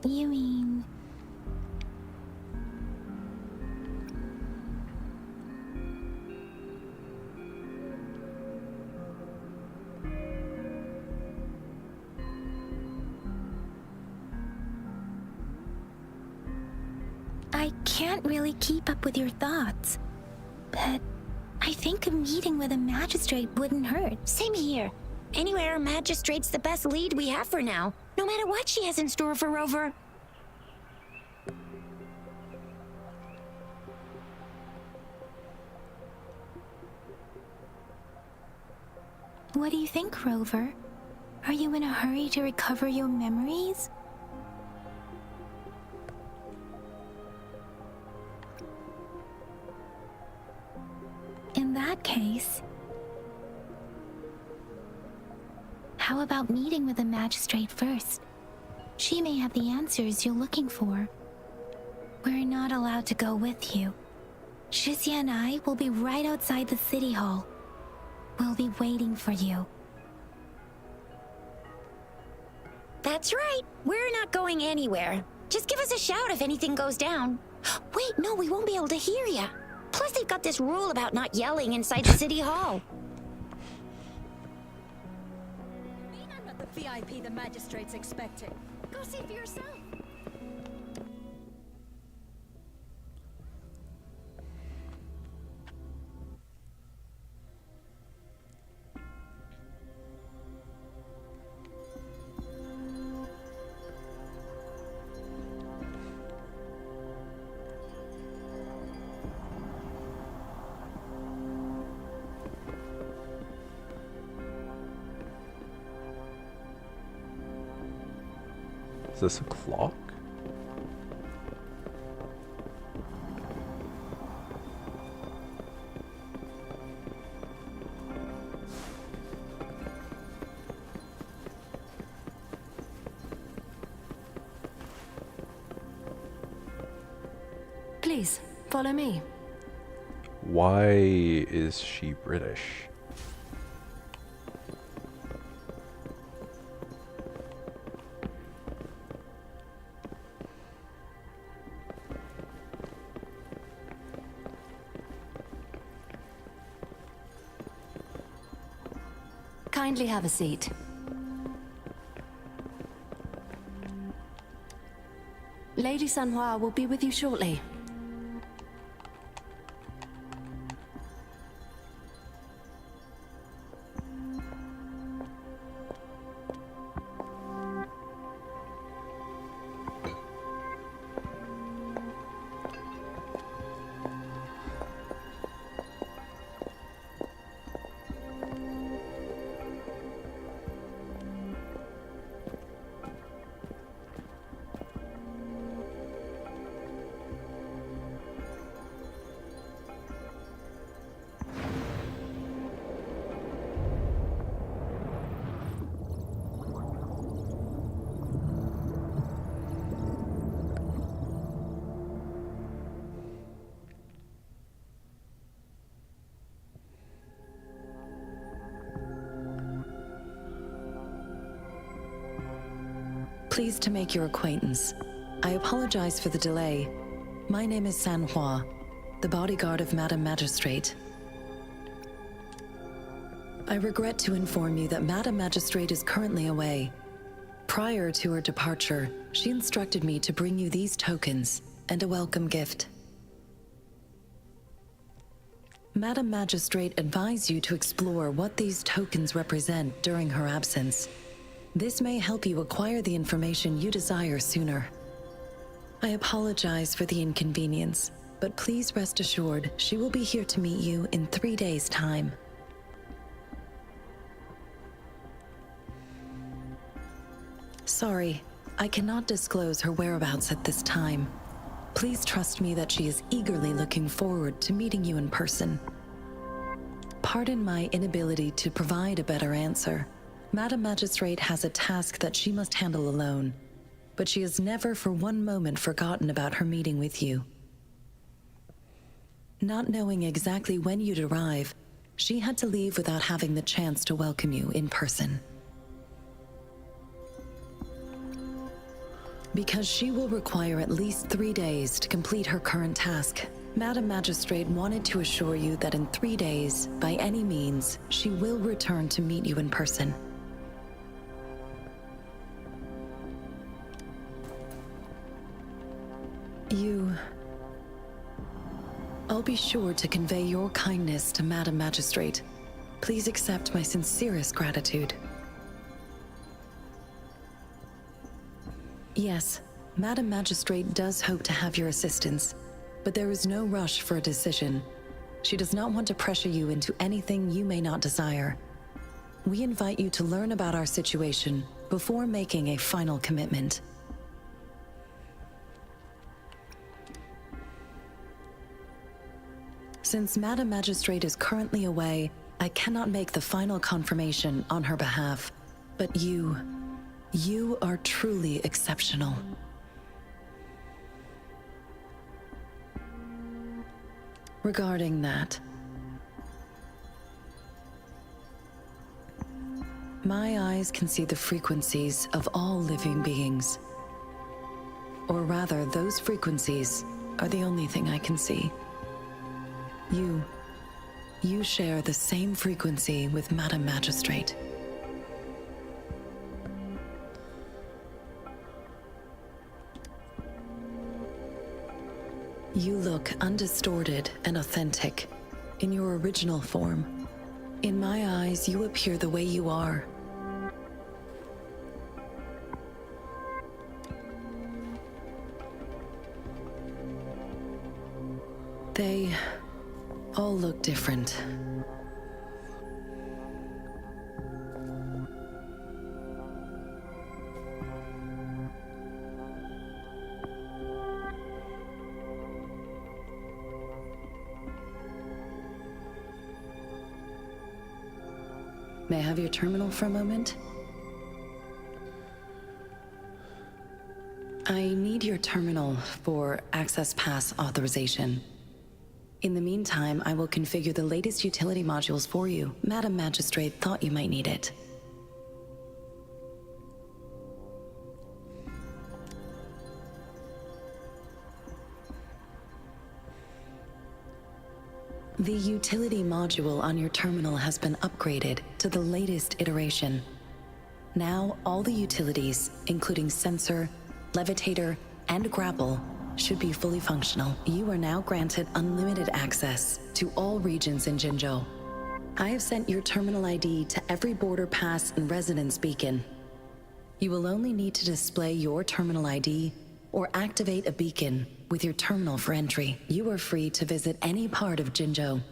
You mean... I can't really keep up with your thoughts, but I think a meeting with a magistrate wouldn't hurt. Same here. Anyway, our magistrate's the best lead we have for now, no matter what she has in store for Rover. What do you think, Rover? Are you in a hurry to recover your memories? In that case, how about meeting with the magistrate first? She may have the answers you're looking for. We're not allowed to go with you. Shizia and I will be right outside the city hall. We'll be waiting for you. That's right. We're not going anywhere. Just give us a shout if anything goes down. Wait, no, we won't be able to hear ya. Plus, they've got this rule about not yelling inside the city hall. Mean I'm not the VIP the magistrate's expecting. Go see for yourself. Is this a clock? Please, follow me. Why is she British? Kindly have a seat. Lady Sanhua will be with you shortly. Pleased to make your acquaintance. I apologize for the delay. My name is Sanhua, the bodyguard of Madam Magistrate. I regret to inform you that Madam Magistrate is currently away. Prior to her departure, she instructed me to bring you these tokens and a welcome gift. Madam Magistrate advised you to explore what these tokens represent during her absence. This may help you acquire the information you desire sooner. I apologize for the inconvenience, but please rest assured she will be here to meet you in 3 days' time. Sorry, I cannot disclose her whereabouts at this time. Please trust me that she is eagerly looking forward to meeting you in person. Pardon my inability to provide a better answer. Madam Magistrate has a task that she must handle alone, but she has never for one moment forgotten about her meeting with you. Not knowing exactly when you'd arrive, she had to leave without having the chance to welcome you in person. Because she will require at least 3 days to complete her current task, Madam Magistrate wanted to assure you that in 3 days, by any means, she will return to meet you in person. I'll be sure to convey your kindness to Madam Magistrate. Please accept my sincerest gratitude. Yes, Madam Magistrate does hope to have your assistance, but there is no rush for a decision. She does not want to pressure you into anything you may not desire. we invite you to learn about our situation before making a final commitment. Since Madam Magistrate is currently away, I cannot make the final confirmation on her behalf. But you are truly exceptional. Regarding that, my eyes can see the frequencies of all living beings. Or rather, those frequencies are the only thing I can see. You share the same frequency with Madam Magistrate. You look undistorted and authentic in your original form. In my eyes, you appear the way you are. They all look different. May I have your terminal for a moment? I need your terminal for Access Pass authorization. In the meantime, I will configure the latest utility modules for you. Madam Magistrate thought you might need it. The utility module on your terminal has been upgraded to the latest iteration. Now, all the utilities, including sensor, levitator, and grapple, should be fully functional. You are now granted unlimited access to all regions in Jinzhou. I have sent your terminal ID to every border pass and residence beacon. You will only need to display your terminal ID or activate a beacon with your terminal for entry. You are free to visit any part of Jinzhou.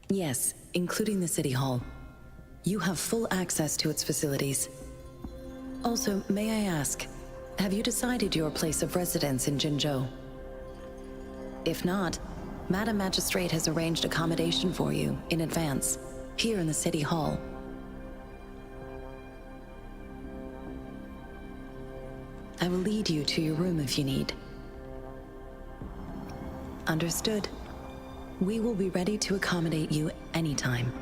Yes, including the City Hall. You have full access to its facilities. Also, may I ask, have you decided your place of residence in Jinzhou? If not, Madam Magistrate has arranged accommodation for you in advance, here in the City Hall. I will lead you to your room if you need. Understood. We will be ready to accommodate you anytime.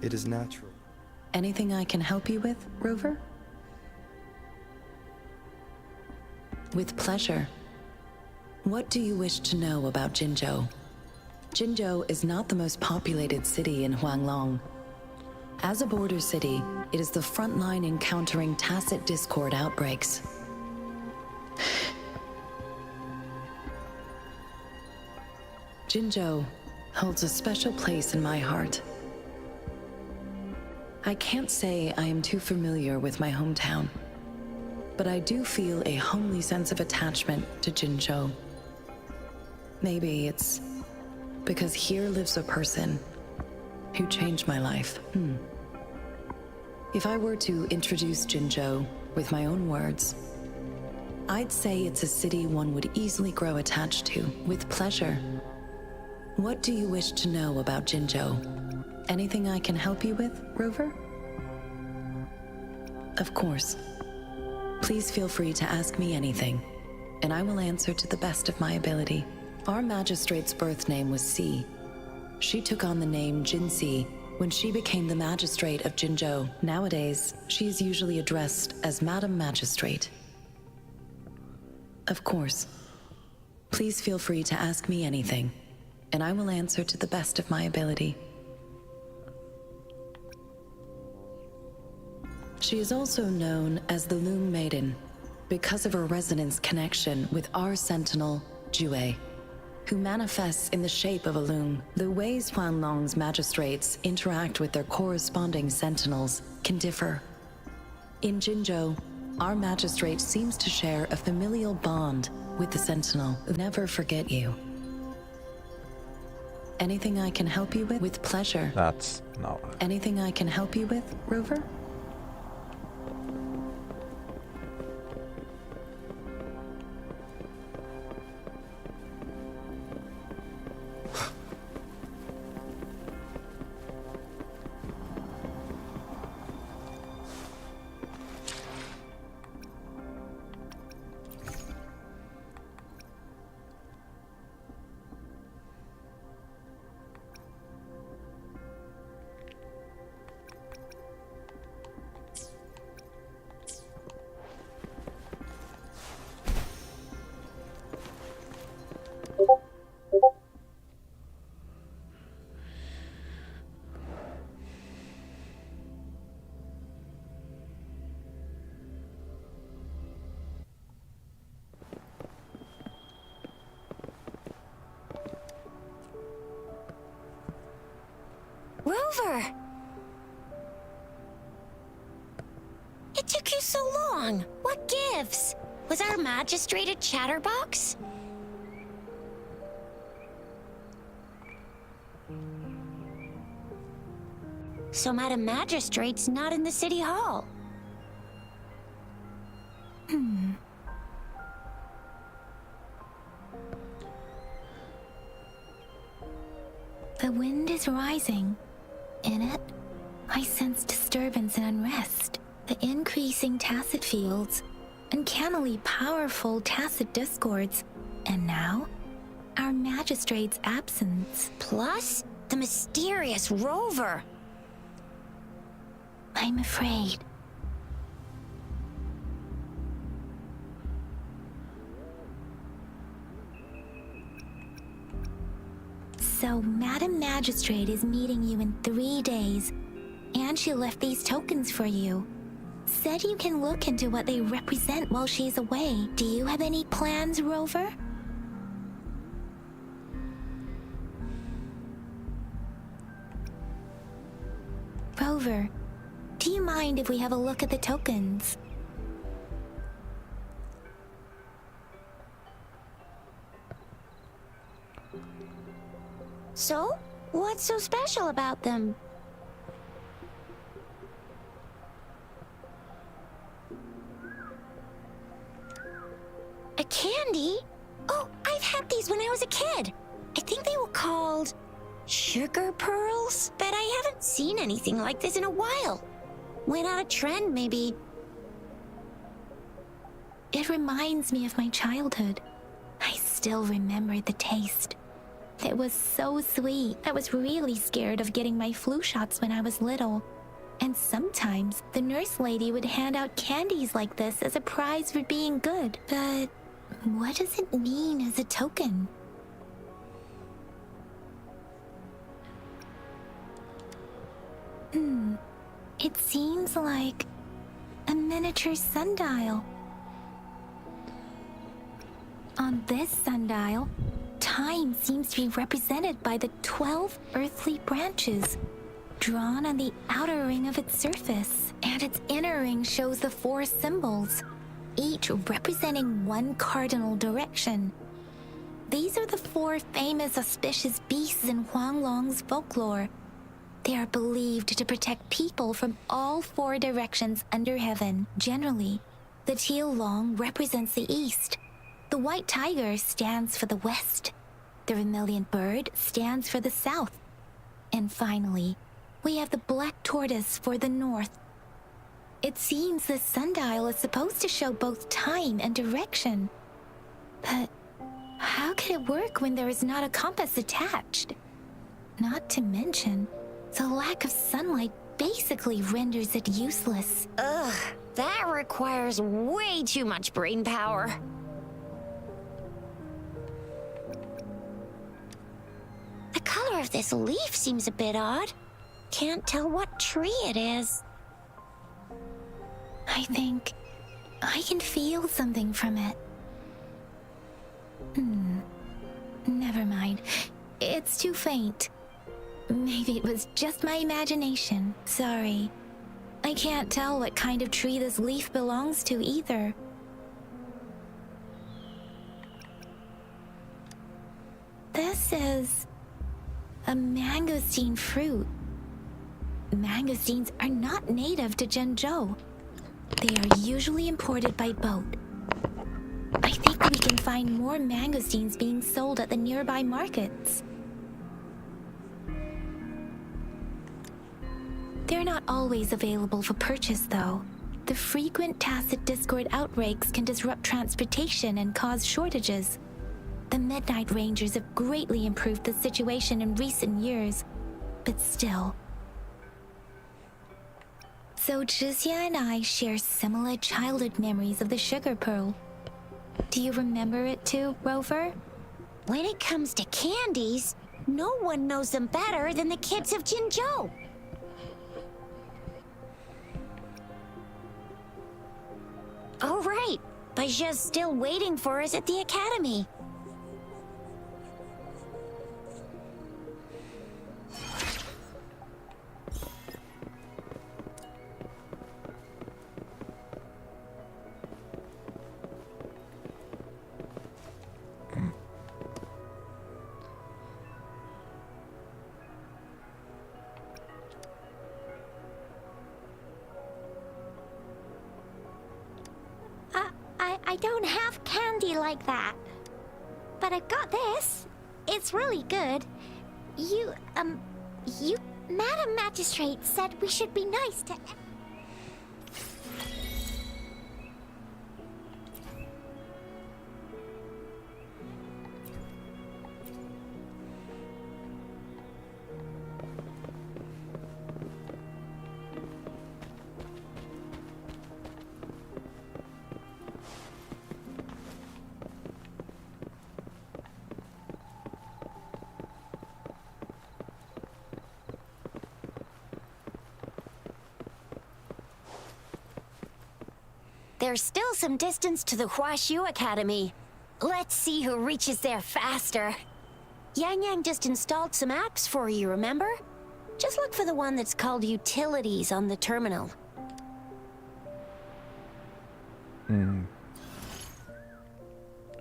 It is natural. Anything I can help you with, Rover? With pleasure. What do you wish to know about Jinzhou? Jinzhou is not the most populated city in Huanglong. As a border city, it is the front line in countering tacit discord outbreaks. Jinzhou holds a special place in my heart. I can't say I am too familiar with my hometown, but I do feel a homely sense of attachment to Jinzhou. Maybe it's because here lives a person who changed my life. If I were to introduce Jinzhou with my own words, I'd say it's a city one would easily grow attached to, with pleasure. What do you wish to know about Jinzhou? Anything I can help you with, Rover? Of course. Please feel free to ask me anything, and I will answer to the best of my ability. Our magistrate's birth name was Si. She took on the name Jinsi when she became the magistrate of Jinzhou. Nowadays, she is usually addressed as Madam Magistrate. Of course. Please feel free to ask me anything, and I will answer to the best of my ability. She is also known as the Loom Maiden because of her resonance connection with our sentinel, Jue, who manifests in the shape of a loom. The ways Huanglong's magistrates interact with their corresponding sentinels can differ. In Jinzhou, our magistrate seems to share a familial bond with the sentinel. Never forget you. Anything I can help you with? With pleasure. That's not. Anything I can help you with, Rover? Rover! It took you so long. What gives? Was our magistrate a chatterbox? So Madam Magistrate's not in the city hall. The wind is rising. In it, I sense disturbance and unrest. The increasing tacit fields, uncannily powerful tacit discords, and now, our magistrate's absence. Plus, the mysterious Rover. I'm afraid. So, Madam Magistrate is meeting you in 3 days, and she left these tokens for you. Said you can look into what they represent while she's away. Do you have any plans, Rover? Rover, do you mind if we have a look at the tokens? So, what's so special about them? A candy? Oh, I've had these when I was a kid. I think they were called sugar pearls, but I haven't seen anything like this in a while. Went out of trend, maybe. It reminds me of my childhood. I still remember the taste. It was so sweet. I was really scared of getting my flu shots when I was little. And sometimes the nurse lady would hand out candies like this as a prize for being good. But what does it mean as a token? It seems like a miniature sundial. On this sundial, time seems to be represented by the 12 earthly branches drawn on the outer ring of its surface, and its inner ring shows the 4 symbols, each representing one cardinal direction. These are the 4 famous auspicious beasts in Huanglong's folklore. They are believed to protect people from all 4 directions under heaven. Generally, the teal long represents the east, the white tiger stands for the west, the vermilion bird stands for the south, and finally, we have the black tortoise for the north. It seems this sundial is supposed to show both time and direction. But how could it work when there is not a compass attached? Not to mention, the lack of sunlight basically renders it useless. Ugh, that requires way too much brain power. of this leaf seems a bit odd. Can't tell what tree it is. I think I can feel something from it. Never mind. It's too faint. Maybe it was just my imagination. Sorry. I can't tell what kind of tree this leaf belongs to either. This is a mangosteen fruit. Mangosteens are not native to Jinzhou. They are usually imported by boat. I think we can find more mangosteens being sold at the nearby markets. They're not always available for purchase, though. The frequent tacit Discord outbreaks can disrupt transportation and cause shortages. The Midnight Rangers have greatly improved the situation in recent years, but still. So Zhixia and I share similar childhood memories of the Sugar Pearl. Do you remember it too, Rover? When it comes to candies, no one knows them better than the kids of Jinzhou. All right, Baijia's still waiting for us at the academy. I don't have candy like that. But I've got this. It's really good. You, Madam Magistrate said we should be nice to... There's still some distance to the Huaxiu Academy. Let's see who reaches there faster. Yang Yang just installed some apps for you, remember? Just look for the one that's called Utilities on the terminal.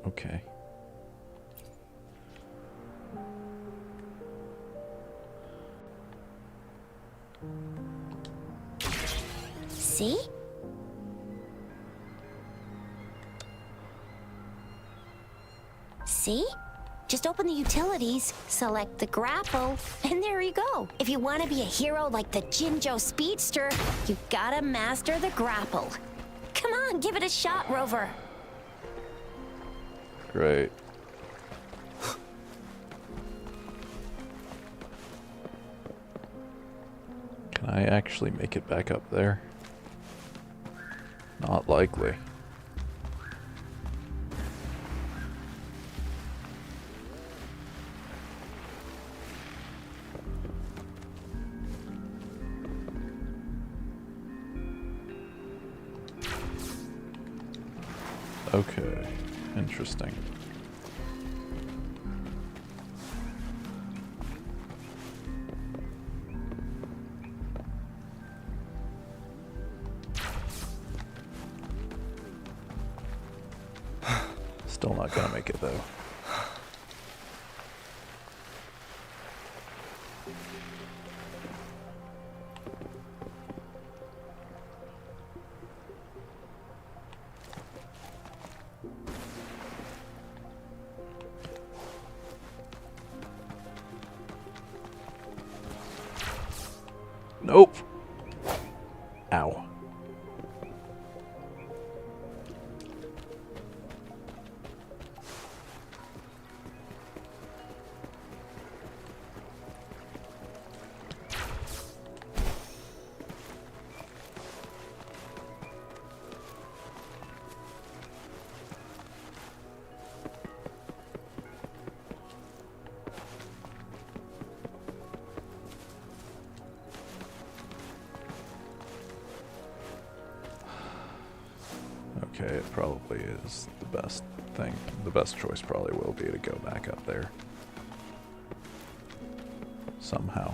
Okay. See? See? Just open the utilities, select the grapple, and there you go. If you want to be a hero like the Jinzhou Speedster, you gotta master the grapple. Come on, give it a shot, Rover. Great. Can I actually make it back up there? Not likely. Okay, interesting. Still not gonna make it though. Nope. Ow. Okay, it probably is the best thing. The best choice probably will be to go back up there. Somehow.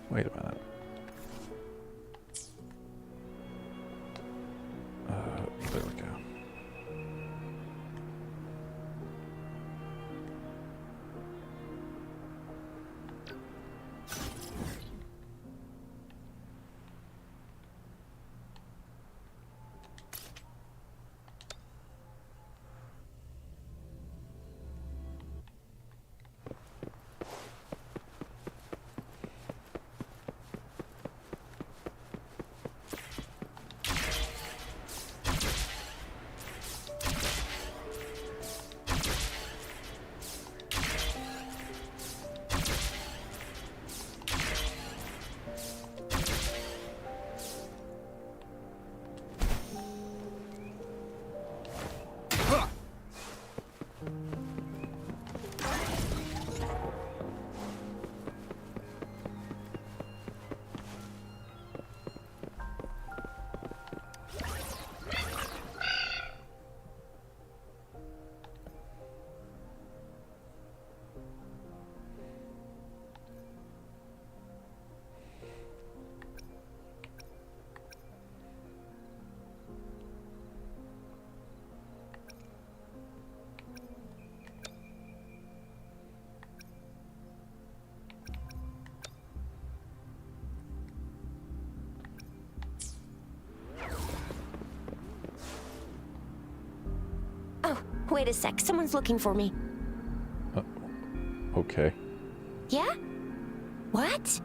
Wait a minute. There we go. Oh, wait a sec. Someone's looking for me. Okay. Yeah? What?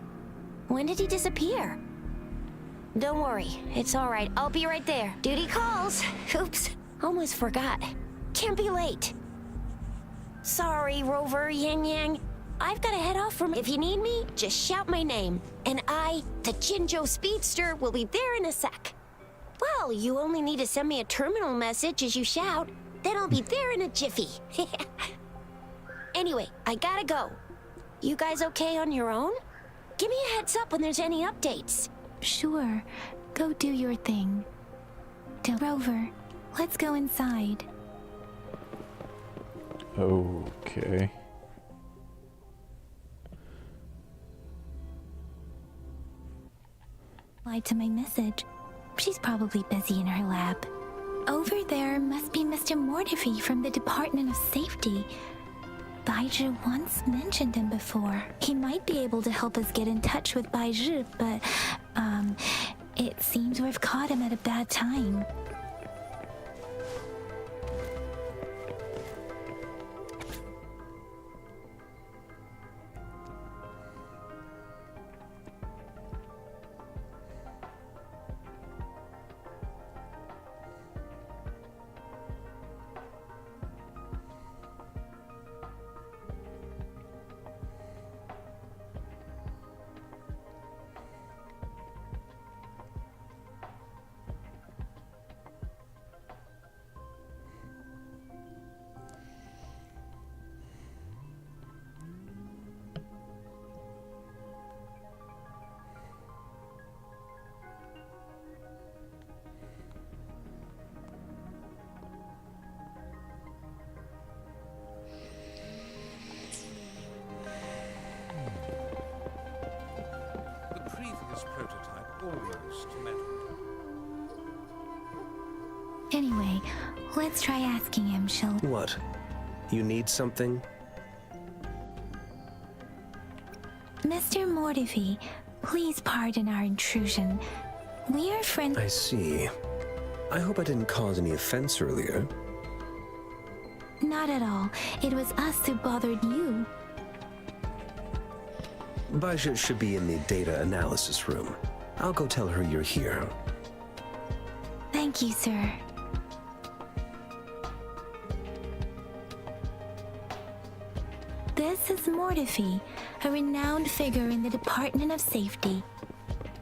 When did he disappear? Don't worry. It's all right. I'll be right there. Duty calls. Oops. Almost forgot. Can't be late. Sorry, Rover Yang Yang. I've got to head off from... If you need me, just shout my name. And I, the Jinzhou Speedster, will be there in a sec. Well, you only need to send me a terminal message as you shout. Then I'll be there in a jiffy. Anyway, I gotta go. You guys okay on your own? Give me a heads up when there's any updates. Sure. Go do your thing. Rover, let's go inside. Okay. Lied to my message. She's probably busy in her lab. Over there must be Mr. Mortefi from the Department of Safety. Baizhi once mentioned him before. He might be able to help us get in touch with Baizhi, but, it seems we've caught him at a bad time. Anyway, let's try asking him, shall we? What? You need something? Mr. Mortefi, please pardon our intrusion. We are friends. I see. I hope I didn't cause any offense earlier. Not at all. It was us who bothered you. Baizhi should be in the data analysis room. I'll go tell her you're here. Thank you, sir. This is Mortefi, a renowned figure in the Department of Safety.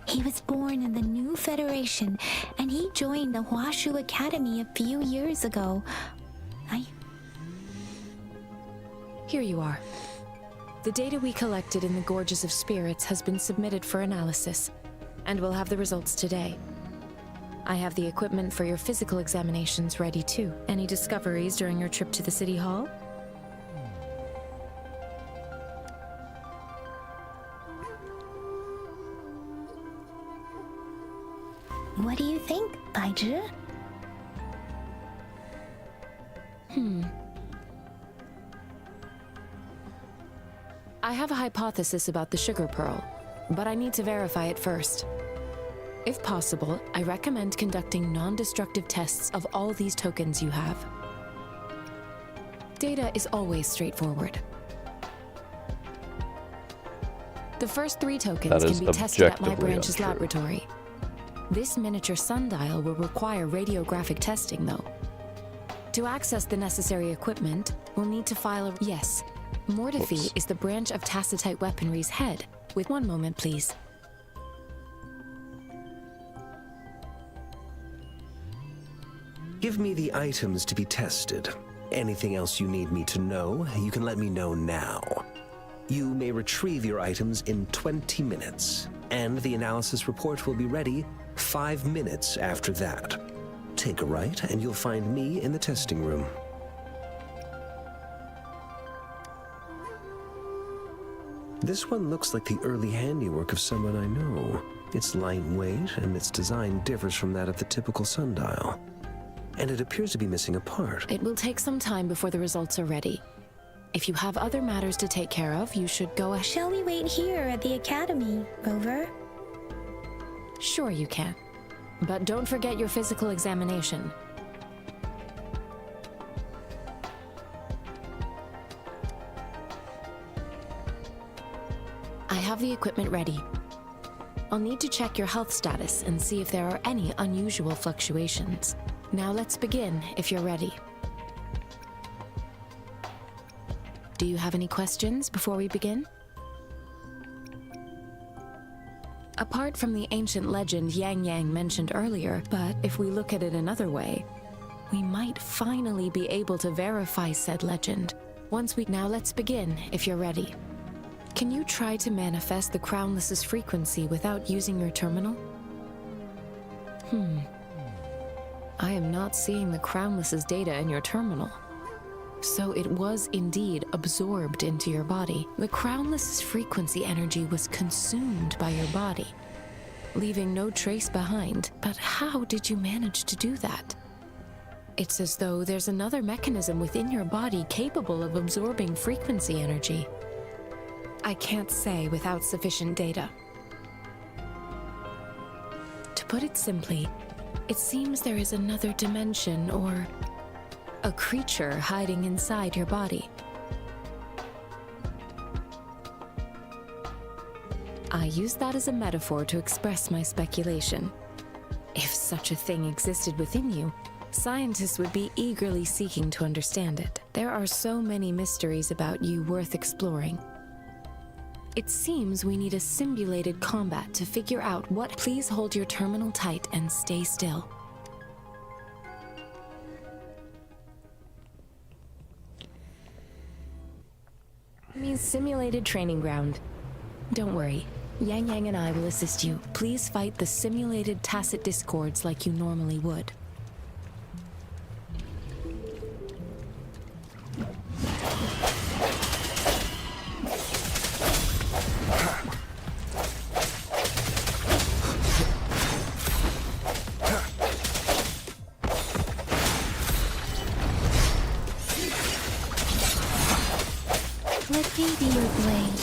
He was born in the New Federation, and he joined the Huashu Academy a few years ago. Here you are. The data we collected in the Gorges of Spirits has been submitted for analysis, and we'll have the results today. I have the equipment for your physical examinations ready too. Any discoveries during your trip to the City Hall? What do you think, Baizhi? I have a hypothesis about the sugar pearl, but I need to verify it first. If possible, I recommend conducting non-destructive tests of all these tokens you have. Data is always straightforward. The first 3 tokens That is can be tested at my objectively branch's untrue. laboratory. This miniature sundial will require radiographic testing, though. To access the necessary equipment, we'll need to file a... Yes, Mortefi Oops. is the branch of Tacitite Weaponry's head. With one moment, please. Give me the items to be tested. Anything else you need me to know, you can let me know now. You may retrieve your items in 20 minutes, and the analysis report will be ready 5 minutes after that. Take a right, and you'll find me in the testing room. This one looks like the early handiwork of someone I know. It's lightweight, and its design differs from that of the typical sundial. And it appears to be missing a part. It will take some time before the results are ready. If you have other matters to take care of, you should go ahead. Shall we wait here at the academy, Rover? Sure you can. But don't forget your physical examination. I have the equipment ready. I'll need to check your health status and see if there are any unusual fluctuations. Now let's begin, if you're ready. Do you have any questions before we begin? Apart from the ancient legend Yang Yang mentioned earlier, but if we look at it another way, we might finally be able to verify said legend. Now let's begin, if you're ready. Can you try to manifest the Crownless's frequency without using your terminal? I am not seeing the Crownless's data in your terminal. So it was indeed absorbed into your body. The Crownless's frequency energy was consumed by your body, leaving no trace behind. But how did you manage to do that? It's as though there's another mechanism within your body capable of absorbing frequency energy. I can't say without sufficient data. To put it simply, it seems there is another dimension or a creature hiding inside your body. I use that as a metaphor to express my speculation. If such a thing existed within you, scientists would be eagerly seeking to understand it. There are so many mysteries about you worth exploring. It seems we need a simulated combat to figure out what. Please hold your terminal tight and stay still. Means simulated training ground. Don't worry. Yang Yang and I will assist you. Please fight the simulated tacit discords like you normally would. Let me be your blade.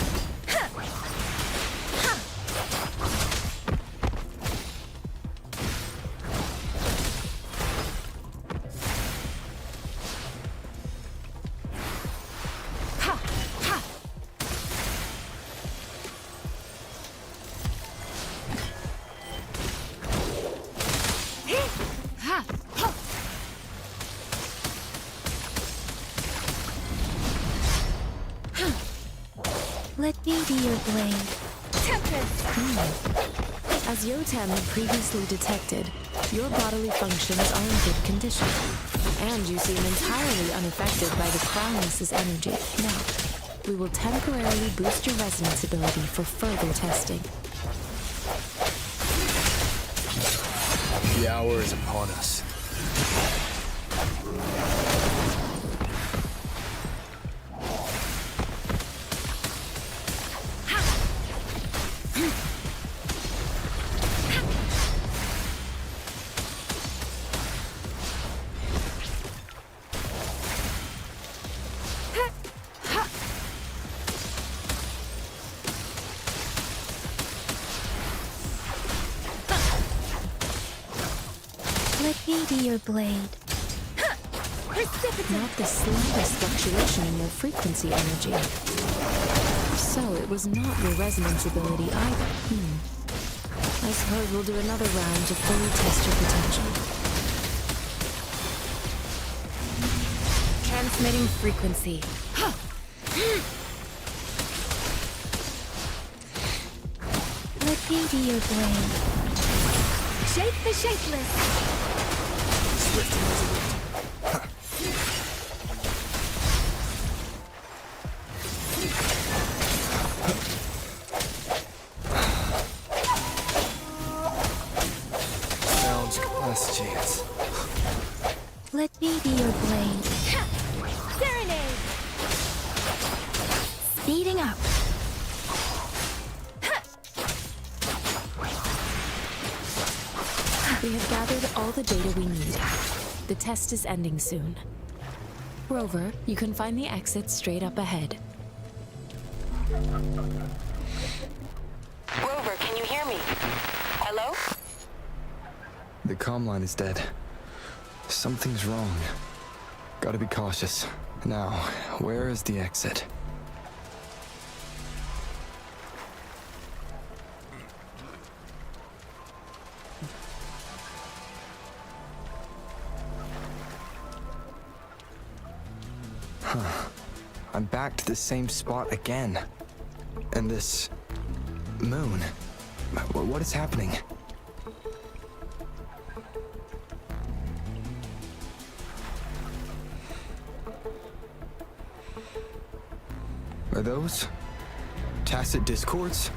Let me be your blade. As Yotam had previously detected, your bodily functions are in good condition, and you seem entirely unaffected by the Crownless's energy. Now, we will temporarily boost your resonance ability for further testing. The hour is upon us. Let me be your blade. Not the slightest fluctuation in your frequency energy. So it was not your resonance ability either. I suppose we'll do another round to fully test your potential. Transmitting frequency. Let me be your blade. Shake the shapeless! Swift and resolute. Sounds less chance. Let me be your blade. Serenade! Speeding up. We have gathered all the data we need. The test is ending soon. Rover, you can find the exit straight up ahead. Rover, can you hear me? Hello? The comm line is dead. Something's wrong. Gotta be cautious. Now, where is the exit? I'm back to the same spot again. And this moon. What is happening? Are those tacit discords?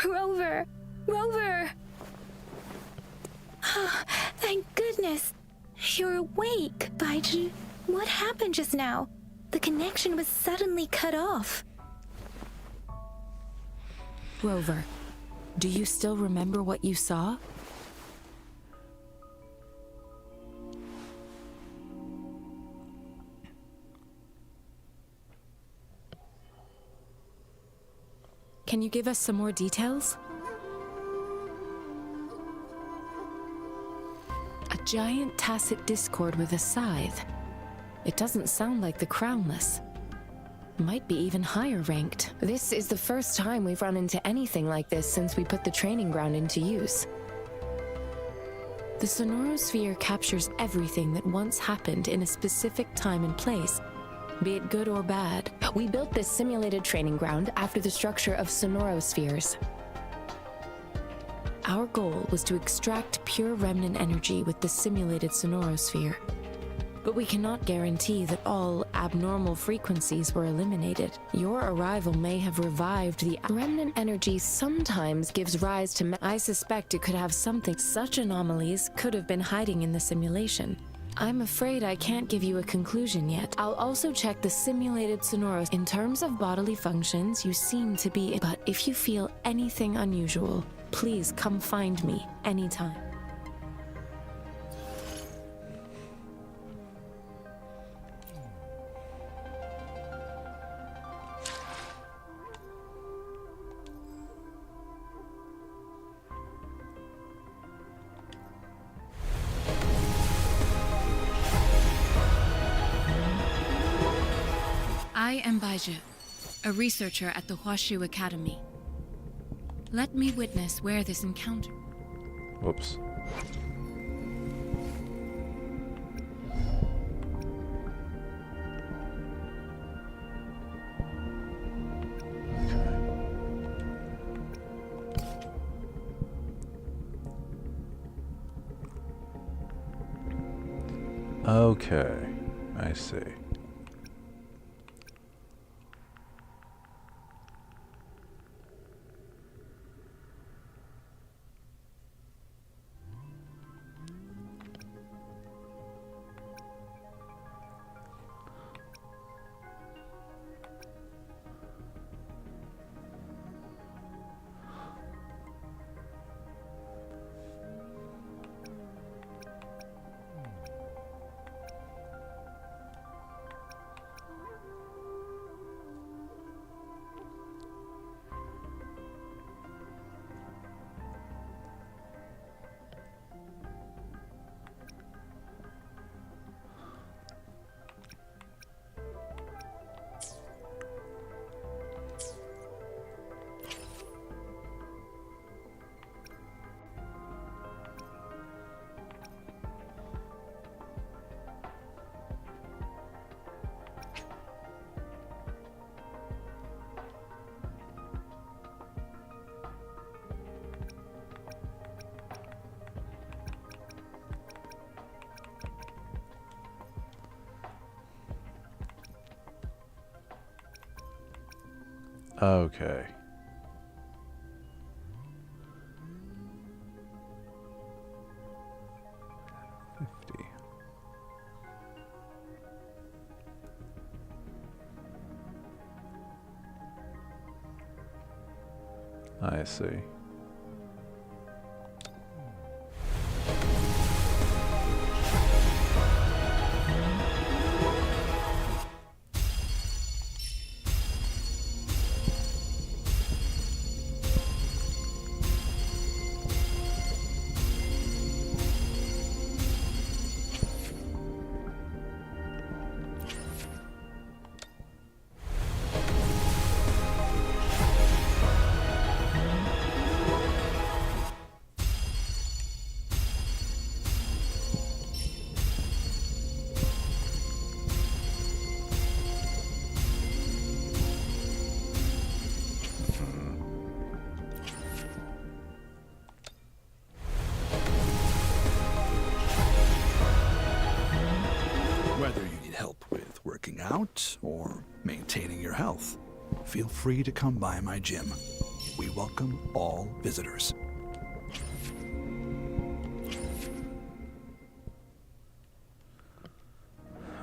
Rover! Rover! Thank goodness! You're awake, Baizhi. What happened just now? The connection was suddenly cut off. Rover, do you still remember what you saw? Can you give us some more details? A giant tacit discord with a scythe. It doesn't sound like the Crownless. Might be even higher ranked. This is the first time we've run into anything like this since we put the training ground into use. The Sonorosphere captures everything that once happened in a specific time and place, be it good or bad. We built this simulated training ground after the structure of Sonorospheres. Our goal was to extract pure remnant energy with the simulated Sonorosphere. But we cannot guarantee that all abnormal frequencies were eliminated. Your arrival may have revived the remnant energy sometimes gives rise to I suspect it could have something. Such anomalies could have been hiding in the simulation. I'm afraid I can't give you a conclusion yet. I'll also check the simulated Sonoros. In terms of bodily functions, you seem to be, but if you feel anything unusual, please come find me anytime. I am Baizhi, a researcher at the Huashu Academy. Let me witness where this encounter... Whoops. Okay, I see. Okay. I see. Whether you need help with working out or maintaining your health, feel free to come by my gym. We welcome all visitors.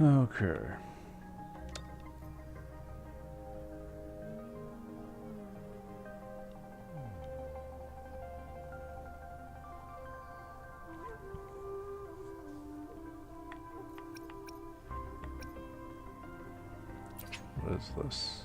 Okay. What is this?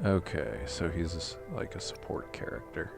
Okay, so he's like a support character.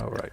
All right.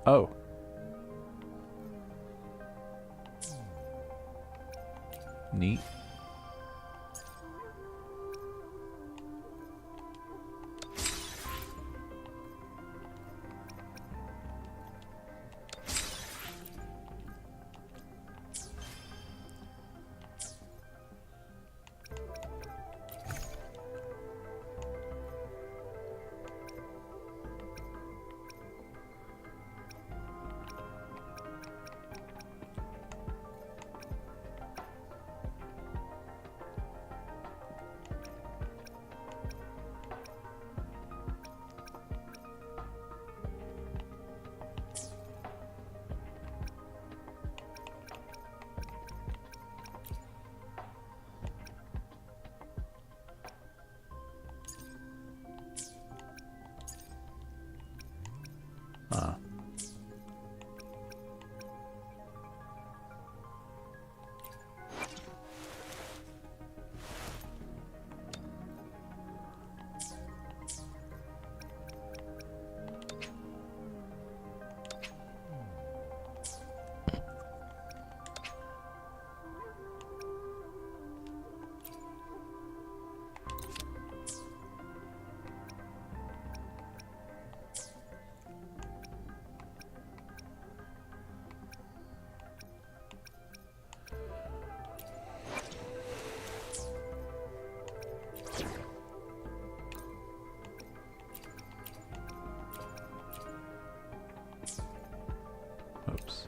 Oh. Neat. Oops.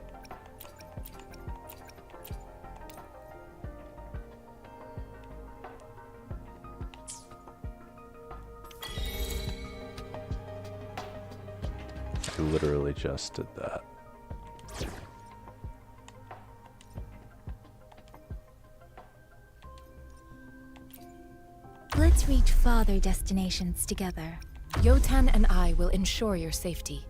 I literally just did that. Let's reach farther destinations together. Yotan and I will ensure your safety.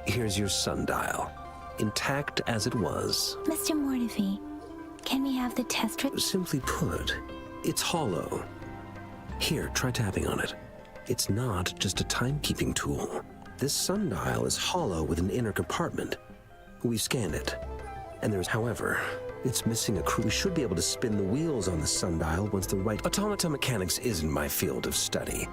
Here's your sundial, intact as it was. Mr. Mortefi, can we have the test Simply put, it's hollow. Here, try tapping on it. It's not just a timekeeping tool. This sundial is hollow with an inner compartment. We've scanned it. And there's, however, it's missing a crew. We should be able to spin the wheels on the sundial once the right... Automata mechanics isn't my field of study.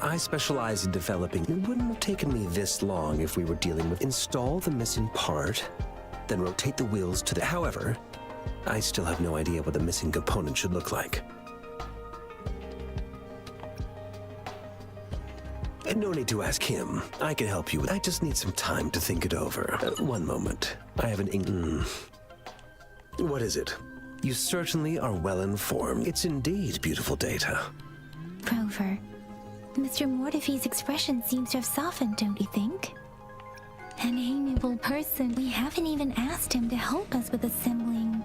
I specialize in developing. It wouldn't have taken me this long if we were dealing with install the missing part, then rotate the wheels to the... However, I still have no idea what the missing component should look like. No need to ask him. I can help you. I just need some time to think it over. One moment. I have an What is it? You certainly are well informed. It's indeed beautiful data. Rover, Mr. Mortefi's expression seems to have softened, don't you think? An amiable person. We haven't even asked him to help us with assembling.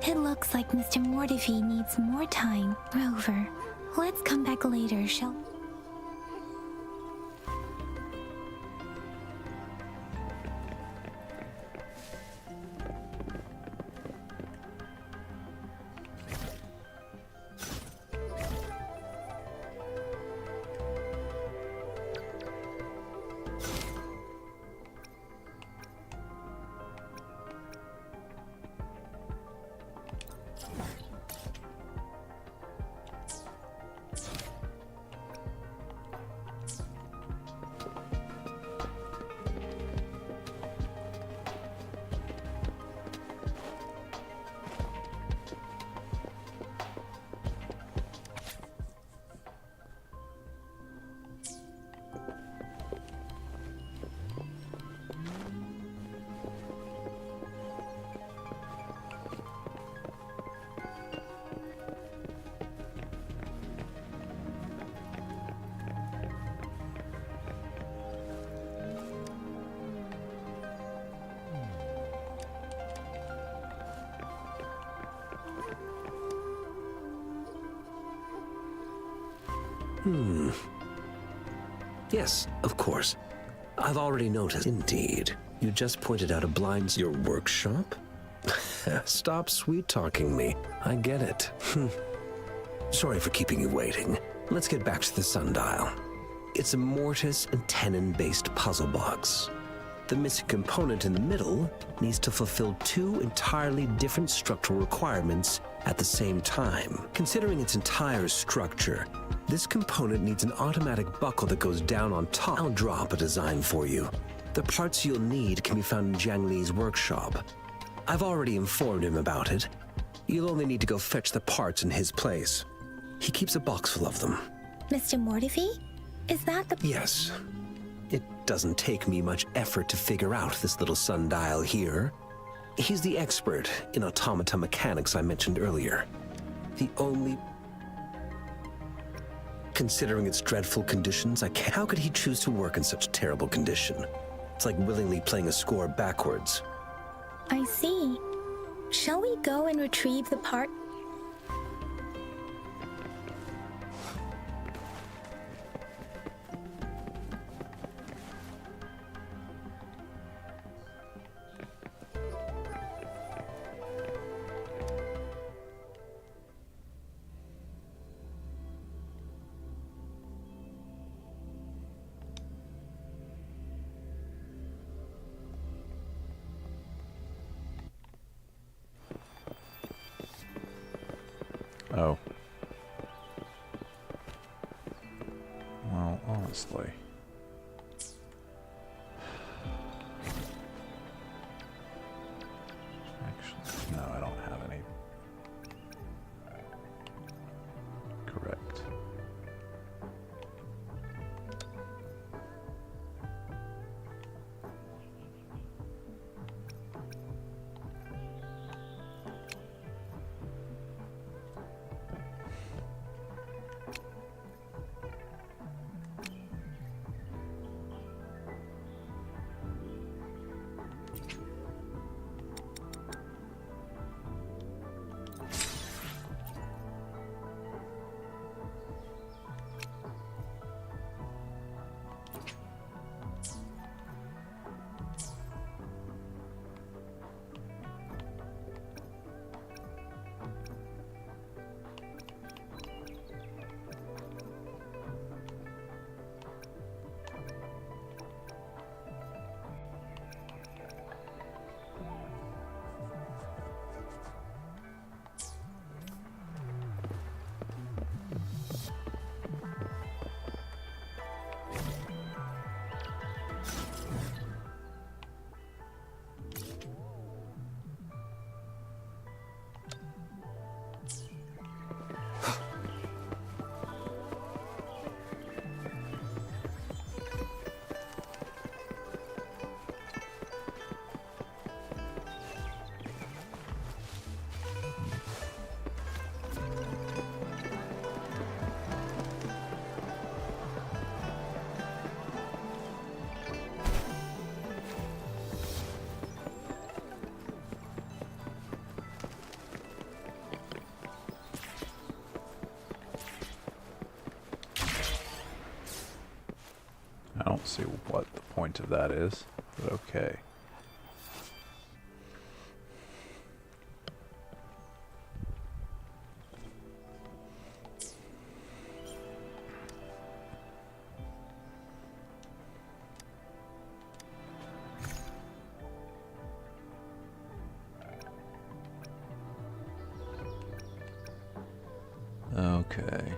It looks like Mr. Mortefi needs more time. Rover, let's come back later, shall we? Yes, of course. I've already noticed. Indeed. You just pointed out a blind... Your workshop? Stop sweet-talking me. I get it. Sorry for keeping you waiting. Let's get back to the sundial. It's a mortise and tenon-based puzzle box. The missing component in the middle needs to fulfill two entirely different structural requirements at the same time. Considering its entire structure, this component needs an automatic buckle that goes down on top. I'll draw up a design for you. The parts you'll need can be found in Jiang Li's workshop. I've already informed him about it. You'll only need to go fetch the parts in his place. He keeps a box full of them. Mr. Mortefi? Is that the... Yes. It doesn't take me much effort to figure out this little sundial here. He's the expert in automata mechanics I mentioned earlier. The only... Considering its dreadful conditions, how could he choose to work in such terrible condition? It's like willingly playing a score backwards. I see. Shall we go and retrieve the part? Oh. Well, honestly. Actually, no, I don't have any. Correct. see what the point of that is, but okay. Okay.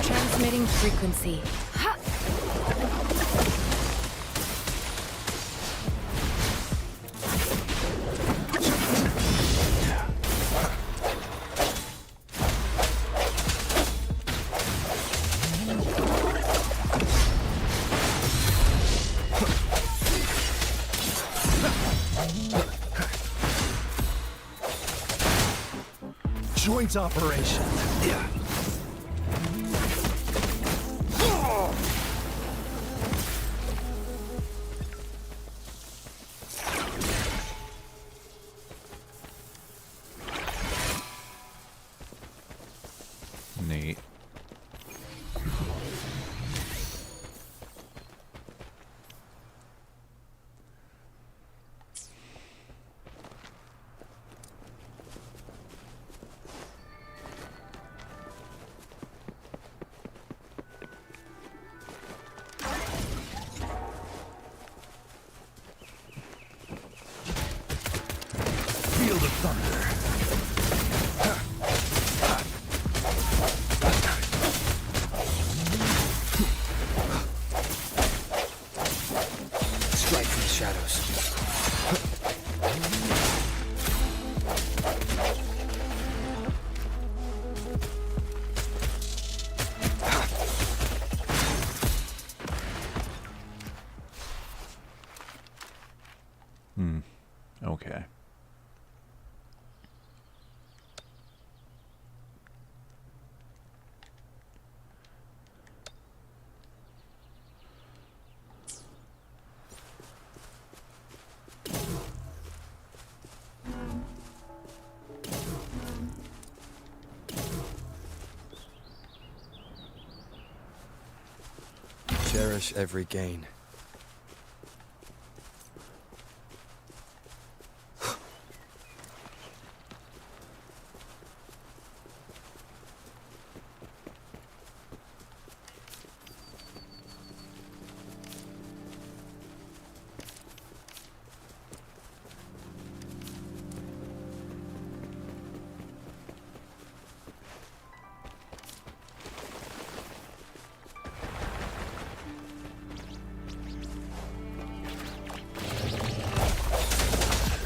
Transmitting frequency. Joint operation. Yeah. Neat. Field of thunder. Strike from the shadows. Okay. Cherish every gain.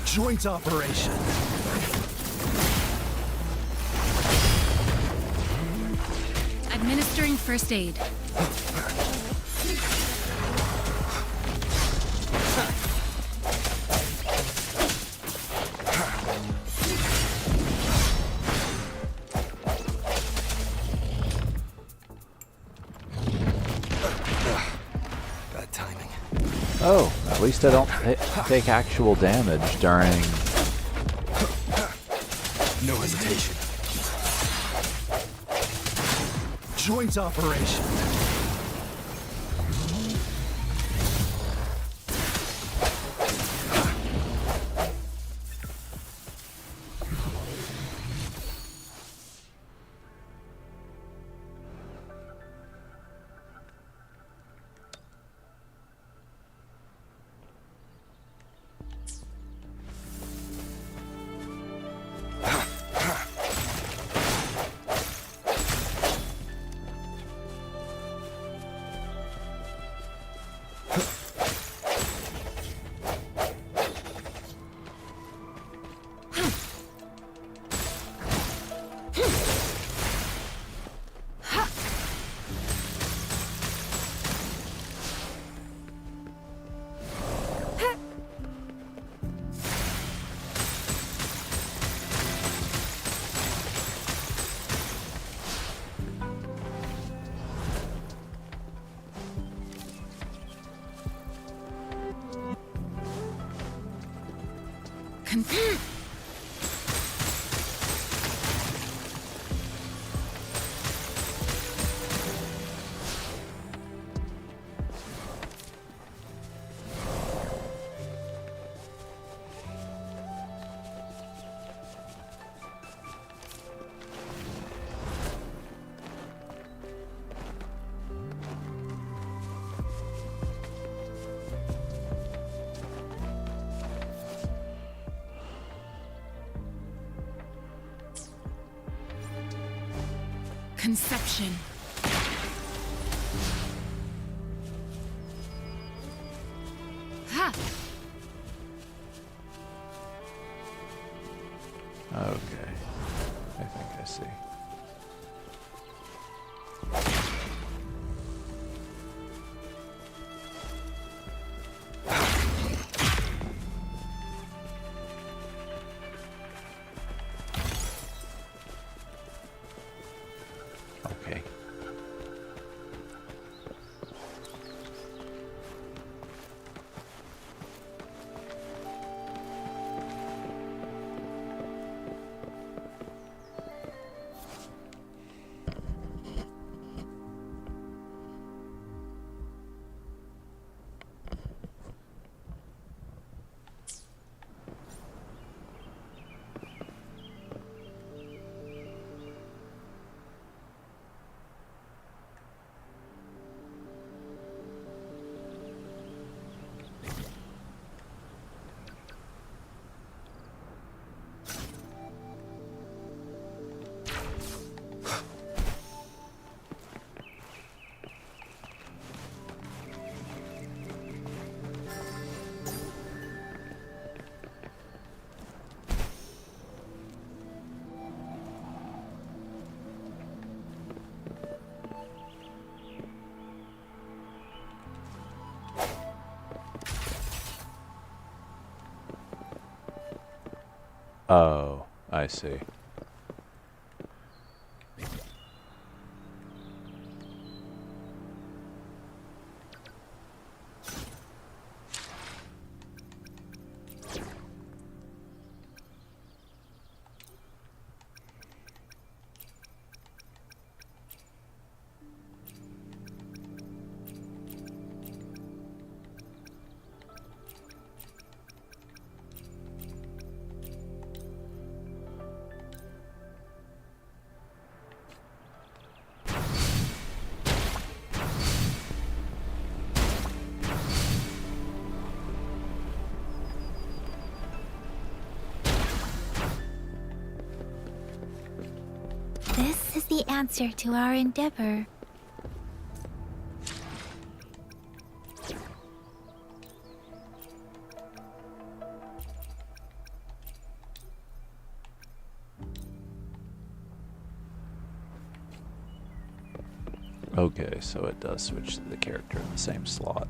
Joint operation. Administering first aid. Oh, at least I don't take actual damage during... No hesitation. Joint operation. Conception. Ha! Okay. I think I see. Okay. Oh, I see. This is the answer to our endeavor. Okay, so it does switch to the character in the same slot.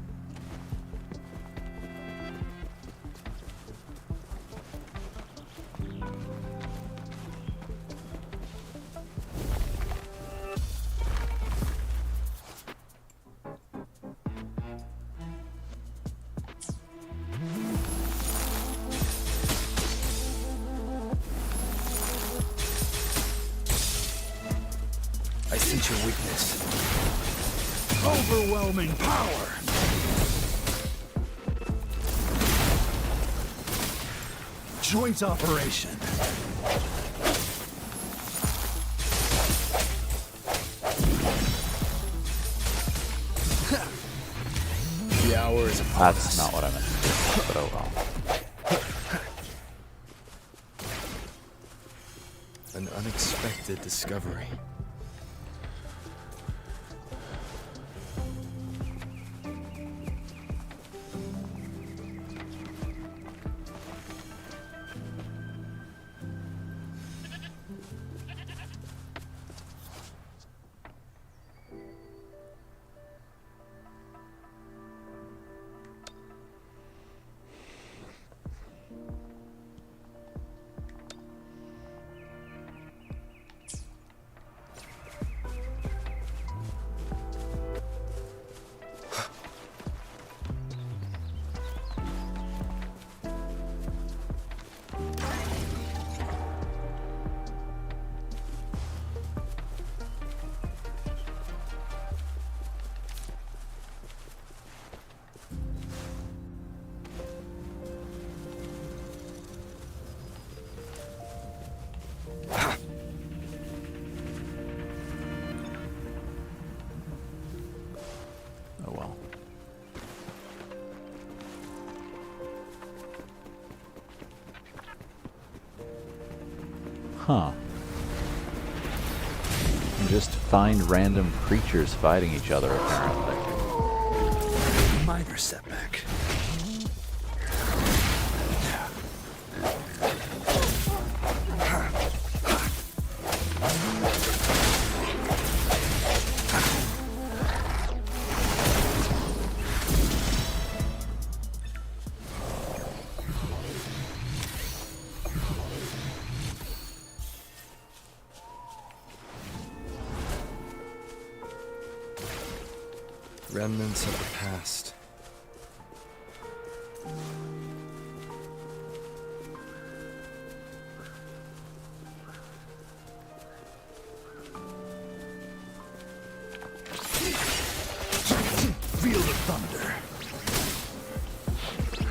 isn't your weakness. Overwhelming power! Joint operation. The hour is upon That's us. not what I meant to do, but oh well. An unexpected discovery. Oh well. Huh. You just find random creatures fighting each other, apparently. Minor setback. Remnants of the past. Feel the thunder.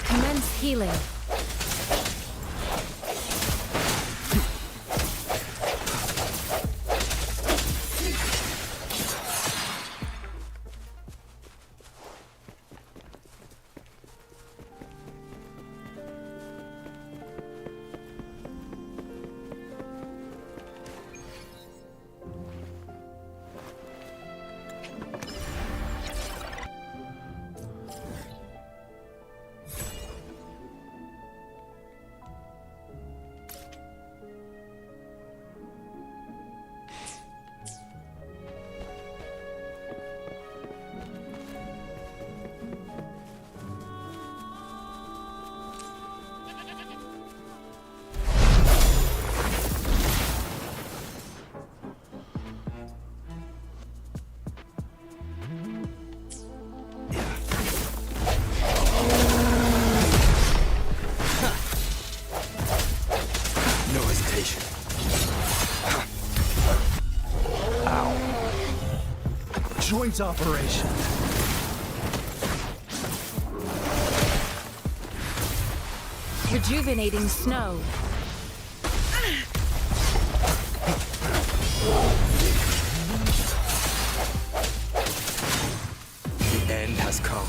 Commence healing. No hesitation. Joint operation. Rejuvenating snow. The end has come.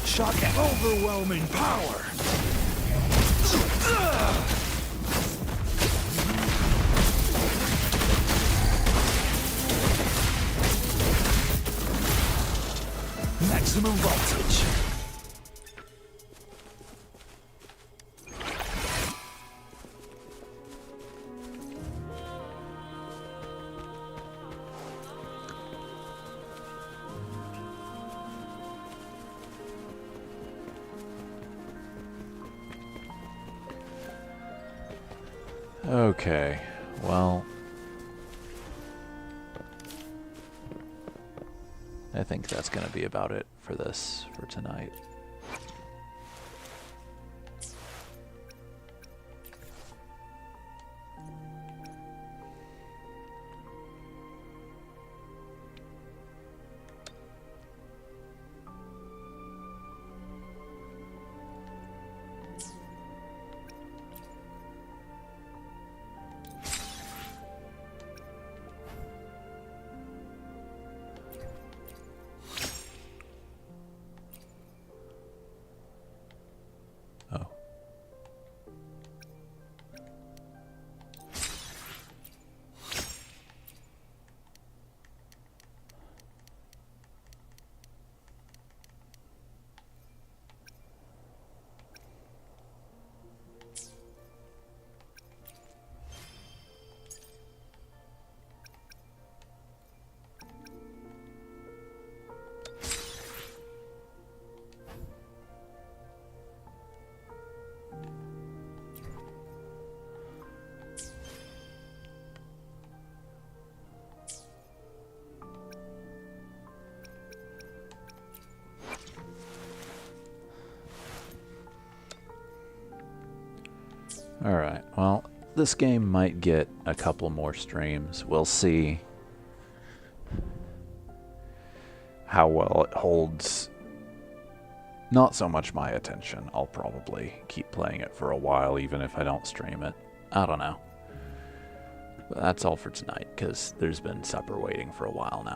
Shock and overwhelming power. Maximum voltage. Okay, well, I think that's going to be about it for this for tonight. Alright, well, this game might get a couple more streams. We'll see how well it holds. Not so much my attention. I'll probably keep playing it for a while, even if I don't stream it. I don't know. But that's all for tonight, because there's been supper waiting for a while now.